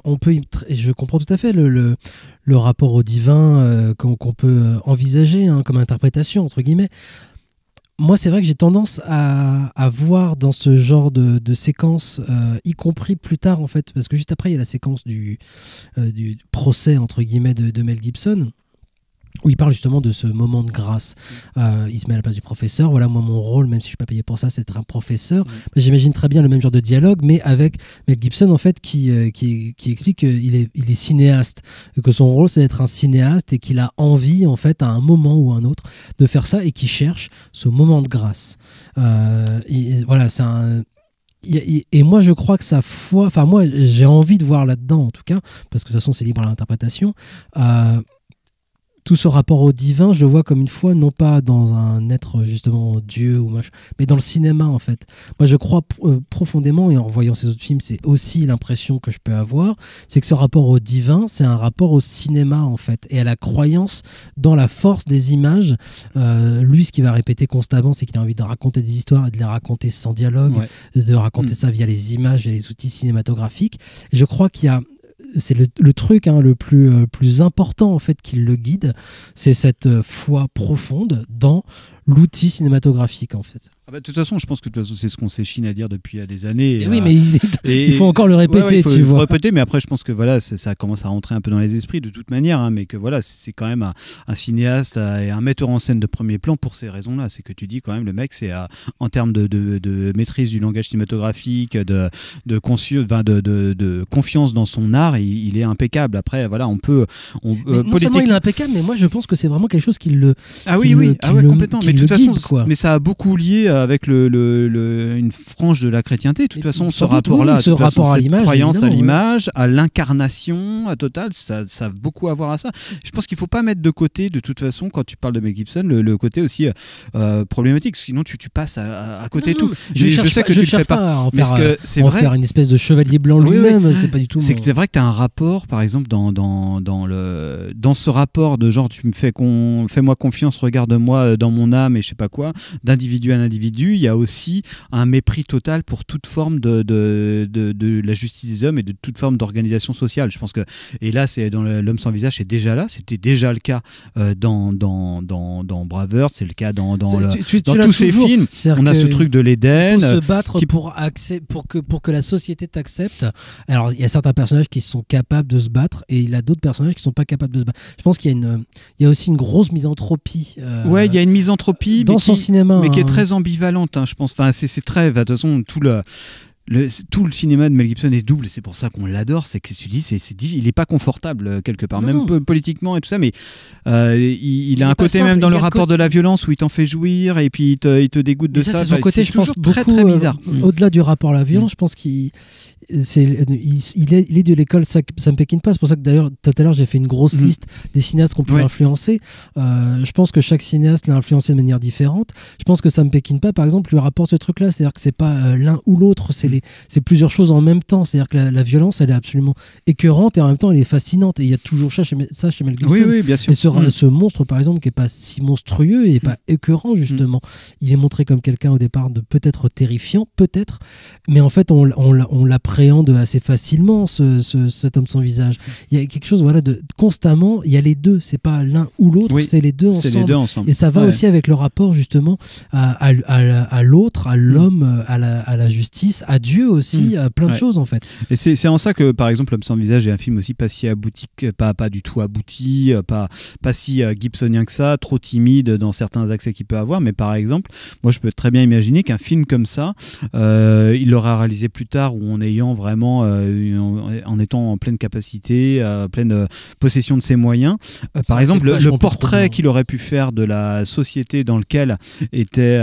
on peut, je comprends tout à fait le rapport au divin qu'on peut envisager comme interprétation, entre guillemets. Moi, c'est vrai que j'ai tendance à voir dans ce genre de séquence, y compris plus tard, en fait, parce que juste après, il y a la séquence du procès, entre guillemets, de Mel Gibson, où il parle justement de ce moment de grâce. Il se met à la place du professeur. Voilà, moi, mon rôle, même si je ne suis pas payé pour ça, c'est d'être un professeur. J'imagine très bien le même genre de dialogue, mais avec Mel Gibson, en fait, qui explique qu'il est cinéaste, que son rôle, c'est d'être un cinéaste et qu'il a envie, en fait, à un moment ou à un autre, de faire ça et qu'il cherche ce moment de grâce. Voilà, c'est un... Et moi, je crois que sa foi... Enfin, moi, j'ai envie de voir là-dedans, en tout cas, parce que de toute façon, c'est libre à l'interprétation. Tout ce rapport au divin, je le vois comme une foi, non pas dans un être justement Dieu ou machin, mais dans le cinéma en fait. Moi je crois profondément, et en voyant ces autres films, c'est aussi l'impression que je peux avoir, c'est que ce rapport au divin, c'est un rapport au cinéma en fait, et à la croyance dans la force des images. Lui, ce qu'il va répéter constamment, c'est qu'il a envie de raconter des histoires et de les raconter sans dialogue, de raconter ça via les images, via les outils cinématographiques. Et je crois qu'il y a c'est le truc le plus important en fait qui le guide, c'est cette foi profonde dans l'outil cinématographique en fait. De toute façon, je pense que c'est ce qu'on s'échine à dire depuis des années. Et oui, mais il faut encore le répéter, il faut tu vois. Répéter, mais après, je pense que voilà, ça commence à rentrer un peu dans les esprits de toute manière, hein, mais que voilà, c'est quand même un cinéaste et un metteur en scène de premier plan pour ces raisons-là. C'est que tu dis quand même, le mec, c'est en termes de maîtrise du langage cinématographique, de confiance dans son art, il est impeccable. Après, voilà, on peut. Non seulement il est impeccable, mais moi, je pense que c'est vraiment quelque chose qui le. Complètement. Mais de toute façon, quoi. Mais ça a beaucoup lié avec une frange de la chrétienté. De toute façon, ce rapport-là, ce rapport à l'image, croyance à l'image, à l'incarnation, à total, ça a beaucoup à voir à ça. Je pense qu'il ne faut pas mettre de côté, de toute façon, quand tu parles de Mel Gibson, le côté aussi problématique. Sinon, tu passes à côté de tout. Je sais que je ne fais pas. C'est vrai. Faire une espèce de chevalier blanc lui-même, c'est pas du tout. C'est vrai que tu as un rapport, par exemple, dans ce rapport de genre, tu me fais-moi confiance, regarde-moi dans mon âme et je sais pas quoi, d'individu à individu, il y a aussi un mépris total pour toute forme de la justice des hommes et de toute forme d'organisation sociale. Je pense que, et là, c'est dans L'Homme sans visage, c'est déjà là, c'était déjà le cas dans Braveheart, c'est le cas dans tous ces films. On a ce truc de l'Éden. Il faut se battre pour que la société t'accepte. Alors, il y a certains personnages qui sont capables de se battre et il y a d'autres personnages qui sont pas capables de se battre. Je pense qu'il y a aussi une grosse misanthropie. Ouais, il y a une misanthropie dans son cinéma, mais qui est très ambivalente, hein, je pense. Enfin, c'est très. De toute façon, tout le cinéma de Mel Gibson est double, et c'est pour ça qu'on l'adore. C'est que tu dis, il est pas confortable quelque part, même politiquement et tout ça, mais il a un côté simple, même dans le rapport de la violence où il t'en fait jouir et puis il te dégoûte de ça. C'est son côté, je pense, très très bizarre. Au-delà du rapport à la violence, je pense qu'il est de l'école Sam Peckinpah. C'est pour ça que d'ailleurs tout à l'heure j'ai fait une grosse liste des cinéastes qu'on peut influencer. Je pense que chaque cinéaste l'a influencé de manière différente. Je pense que Sam Peckinpah par exemple lui rapporte ce truc là, c'est-à-dire que c'est pas l'un ou l'autre, c'est plusieurs choses en même temps. C'est-à-dire que la violence elle est absolument écœurante et en même temps elle est fascinante, et il y a toujours ça chez Mel Gibson. Oui, bien sûr. Et ce monstre par exemple qui est pas si monstrueux et pas écœurant justement, il est montré comme quelqu'un au départ de peut-être terrifiant, peut-être, mais en fait on l'appréhende assez facilement, cet homme sans visage. Il y a quelque chose de constamment, il y a les deux, c'est pas l'un ou l'autre, c'est les deux ensemble. Et ça va aussi avec le rapport justement à l'autre, à l'homme, à la justice, à Dieu aussi, à plein de choses en fait. Et c'est en ça que par exemple L'Homme sans visage est un film aussi pas si abouti, pas du tout abouti, pas si gibsonien que ça, trop timide dans certains accès qu'il peut avoir, mais par exemple moi je peux très bien imaginer qu'un film comme ça il l'aura réalisé plus tard, où en ayant ayant vraiment, en étant en pleine capacité, pleine possession de ses moyens. Par exemple, le portrait qu'il aurait pu faire de la société dans laquelle étaient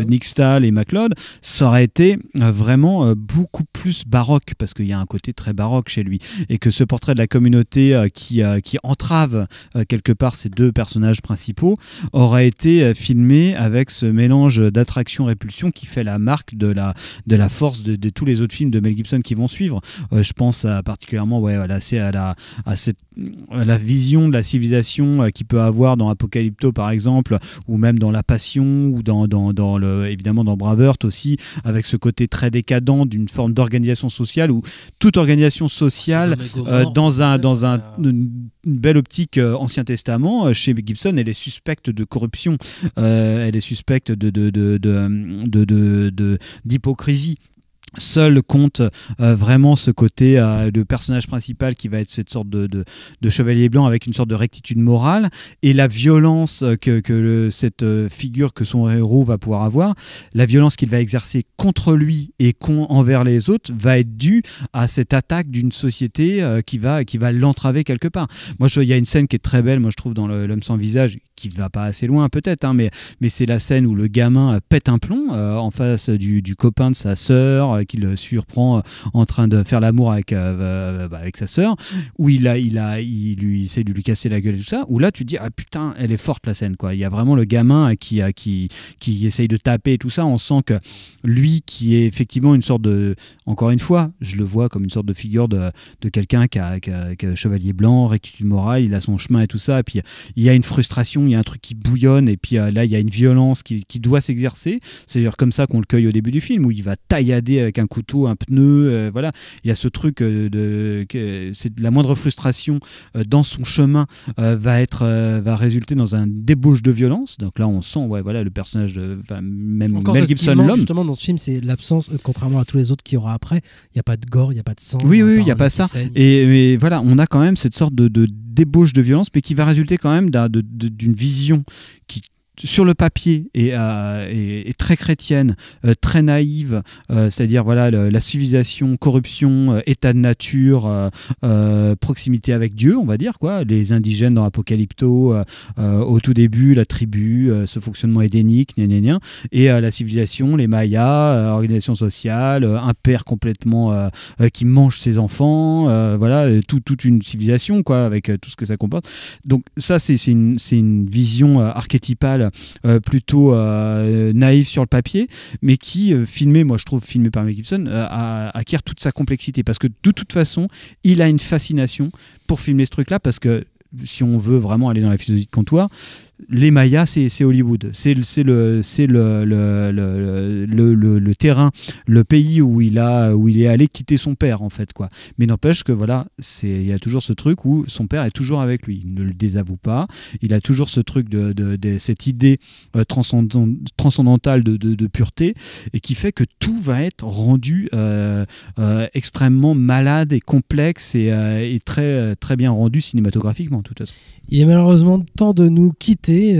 Nick Stahl et MacLeod, ça aurait été vraiment beaucoup plus baroque, parce qu'il y a un côté très baroque chez lui, et que ce portrait de la communauté qui entrave quelque part ces deux personnages principaux aurait été filmé avec ce mélange d'attraction-répulsion qui fait la marque de la force de tous les autres films de Mel Gibson qui vont suivre. Je pense particulièrement à la vision de la civilisation qu'il peut avoir dans Apocalypto par exemple, ou même dans La Passion, ou évidemment dans Braveheart aussi, avec ce côté très décadent d'une forme d'organisation sociale, où toute organisation sociale dans une belle optique Ancien Testament, chez Gibson, elle est suspecte de corruption, elle est suspecte d'hypocrisie. Seul compte vraiment ce côté de personnage principal qui va être cette sorte de chevalier blanc avec une sorte de rectitude morale, et la violence cette figure que son héros va pouvoir avoir, la violence qu'il va exercer contre lui et envers les autres va être due à cette attaque d'une société qui va l'entraver quelque part. Moi, il y a une scène qui est très belle, moi je trouve, dans L'Homme sans visage, qui ne va pas assez loin peut-être, hein, mais c'est la scène où le gamin pète un plomb en face du copain de sa sœur, qu'il surprend en train de faire l'amour avec sa sœur, où il essaie de lui casser la gueule et tout ça, où là tu te dis ah putain, elle est forte la scène, quoi. Il y a vraiment le gamin qui essaye de taper et tout ça. On sent que lui, qui est effectivement une sorte de, encore une fois, je le vois comme une sorte de figure de quelqu'un qui a chevalier blanc, rectitude morale, il a son chemin et tout ça, et puis il y a une frustration, il y a un truc qui bouillonne, et puis là il y a une violence qui doit s'exercer. C'est d'ailleurs comme ça qu'on le cueille au début du film, où il va taillader avec un couteau, un pneu, voilà. Il y a ce truc c'est la moindre frustration dans son chemin va résulter dans un débauche de violence. Donc là on sent le personnage même encore Mel Gibson l'homme. Justement dans ce film, c'est l'absence, contrairement à tous les autres qu'il y aura après, il n'y a pas de gore, il n'y a pas de sang. Oui, il n'y a pas ça. Mais voilà, on a quand même cette sorte de débauche de violence, mais qui va résulter quand même d'une vision qui, sur le papier, est très chrétienne, très naïve, c'est-à-dire la civilisation, corruption, état de nature, proximité avec Dieu, on va dire, quoi. Les indigènes dans Apocalypto, au tout début, la tribu, ce fonctionnement édénique, et la civilisation, les Mayas, organisation sociale, un père complètement qui mange ses enfants, toute une civilisation, quoi, avec tout ce que ça comporte. Donc ça, c'est une vision archétypale, plutôt naïf sur le papier, mais qui, filmé par Mel Gibson, acquiert toute sa complexité, parce que de toute façon, il a une fascination pour filmer ce truc-là, parce que si on veut vraiment aller dans la philosophie de comptoir, les Mayas, c'est Hollywood, c'est le terrain, le pays où il est allé quitter son père, en fait, quoi. Mais n'empêche que il y a toujours ce truc où son père est toujours avec lui, il ne le désavoue pas, il a toujours ce truc de cette idée transcendantale de pureté, et qui fait que tout va être rendu extrêmement malade et complexe, et très, très bien rendu cinématographiquement, de toute façon. Il est malheureusement temps de nous quitter.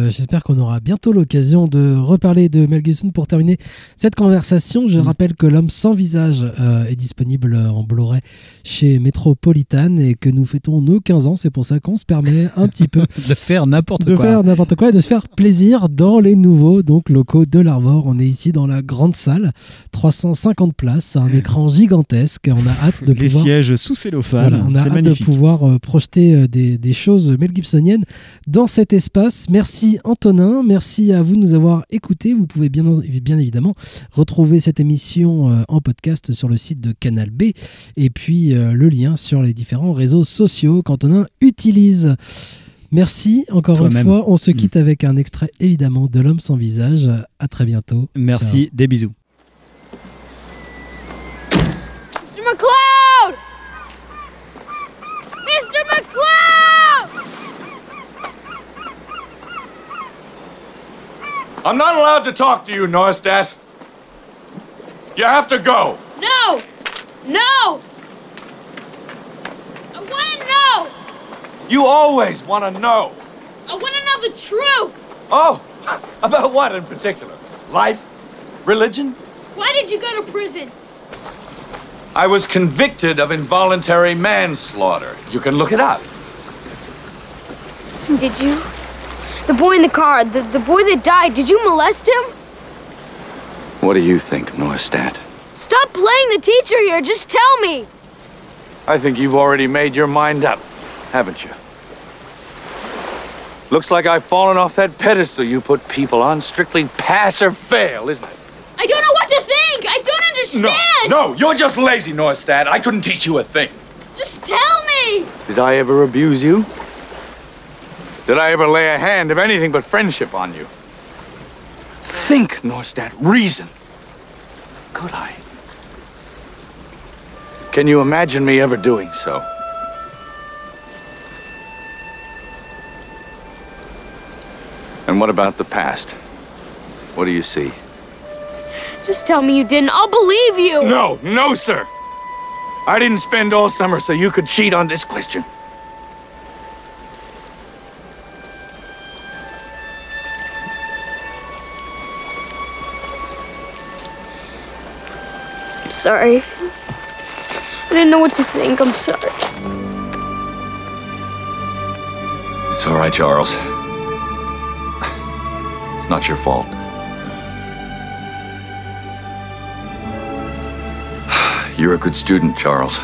J'espère qu'on aura bientôt l'occasion de reparler de Mel Gibson pour terminer cette conversation. Je rappelle que L'Homme sans visage est disponible en Blu-ray chez Metropolitan, et que nous fêtons nos 15 ans. C'est pour ça qu'on se permet un petit peu de faire n'importe quoi et de se faire plaisir dans les nouveaux locaux de l'Arvor. On est ici dans la grande salle, 350 places, un écran gigantesque. On a hâte de les sièges sous cellophane. On a hâte magnifique. de pouvoir projeter des choses Mel Gibsonienne dans cet espace. Merci Antonin, merci à vous de nous avoir écoutés. Vous pouvez bien évidemment retrouver cette émission en podcast sur le site de Canal B, et puis le lien sur les différents réseaux sociaux qu'Antonin utilise. Merci encore une fois. On se quitte avec un extrait évidemment de L'Homme sans visage. À très bientôt. Merci. Ciao. Des bisous. Mr. McCloud! Mr. McCloud! I'm not allowed to talk to you, Neustadt. You have to go. No! No! I want to know! You always want to know. I want to know the truth! Oh, about what in particular? Life? Religion? Why did you go to prison? I was convicted of involuntary manslaughter. You can look it up. Did you? The boy in the car, the boy that died, did you molest him? What do you think, Norstad? Stop playing the teacher here, just tell me! I think you've already made your mind up, haven't you? Looks like I've fallen off that pedestal you put people on. Strictly pass or fail, isn't it? I don't know what to think! I don't understand! No, you're just lazy, Norstad. I couldn't teach you a thing. Just tell me! Did I ever abuse you? Did I ever lay a hand of anything but friendship on you? Think, Norstad. Reason. Could I? Can you imagine me ever doing so? And what about the past? What do you see? Just tell me you didn't. I'll believe you! No, sir! I didn't spend all summer so you could cheat on this question. I'm sorry. I didn't know what to think. I'm sorry. It's all right, Charles. It's not your fault. You're a good student, Charles.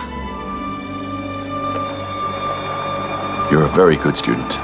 You're a very good student.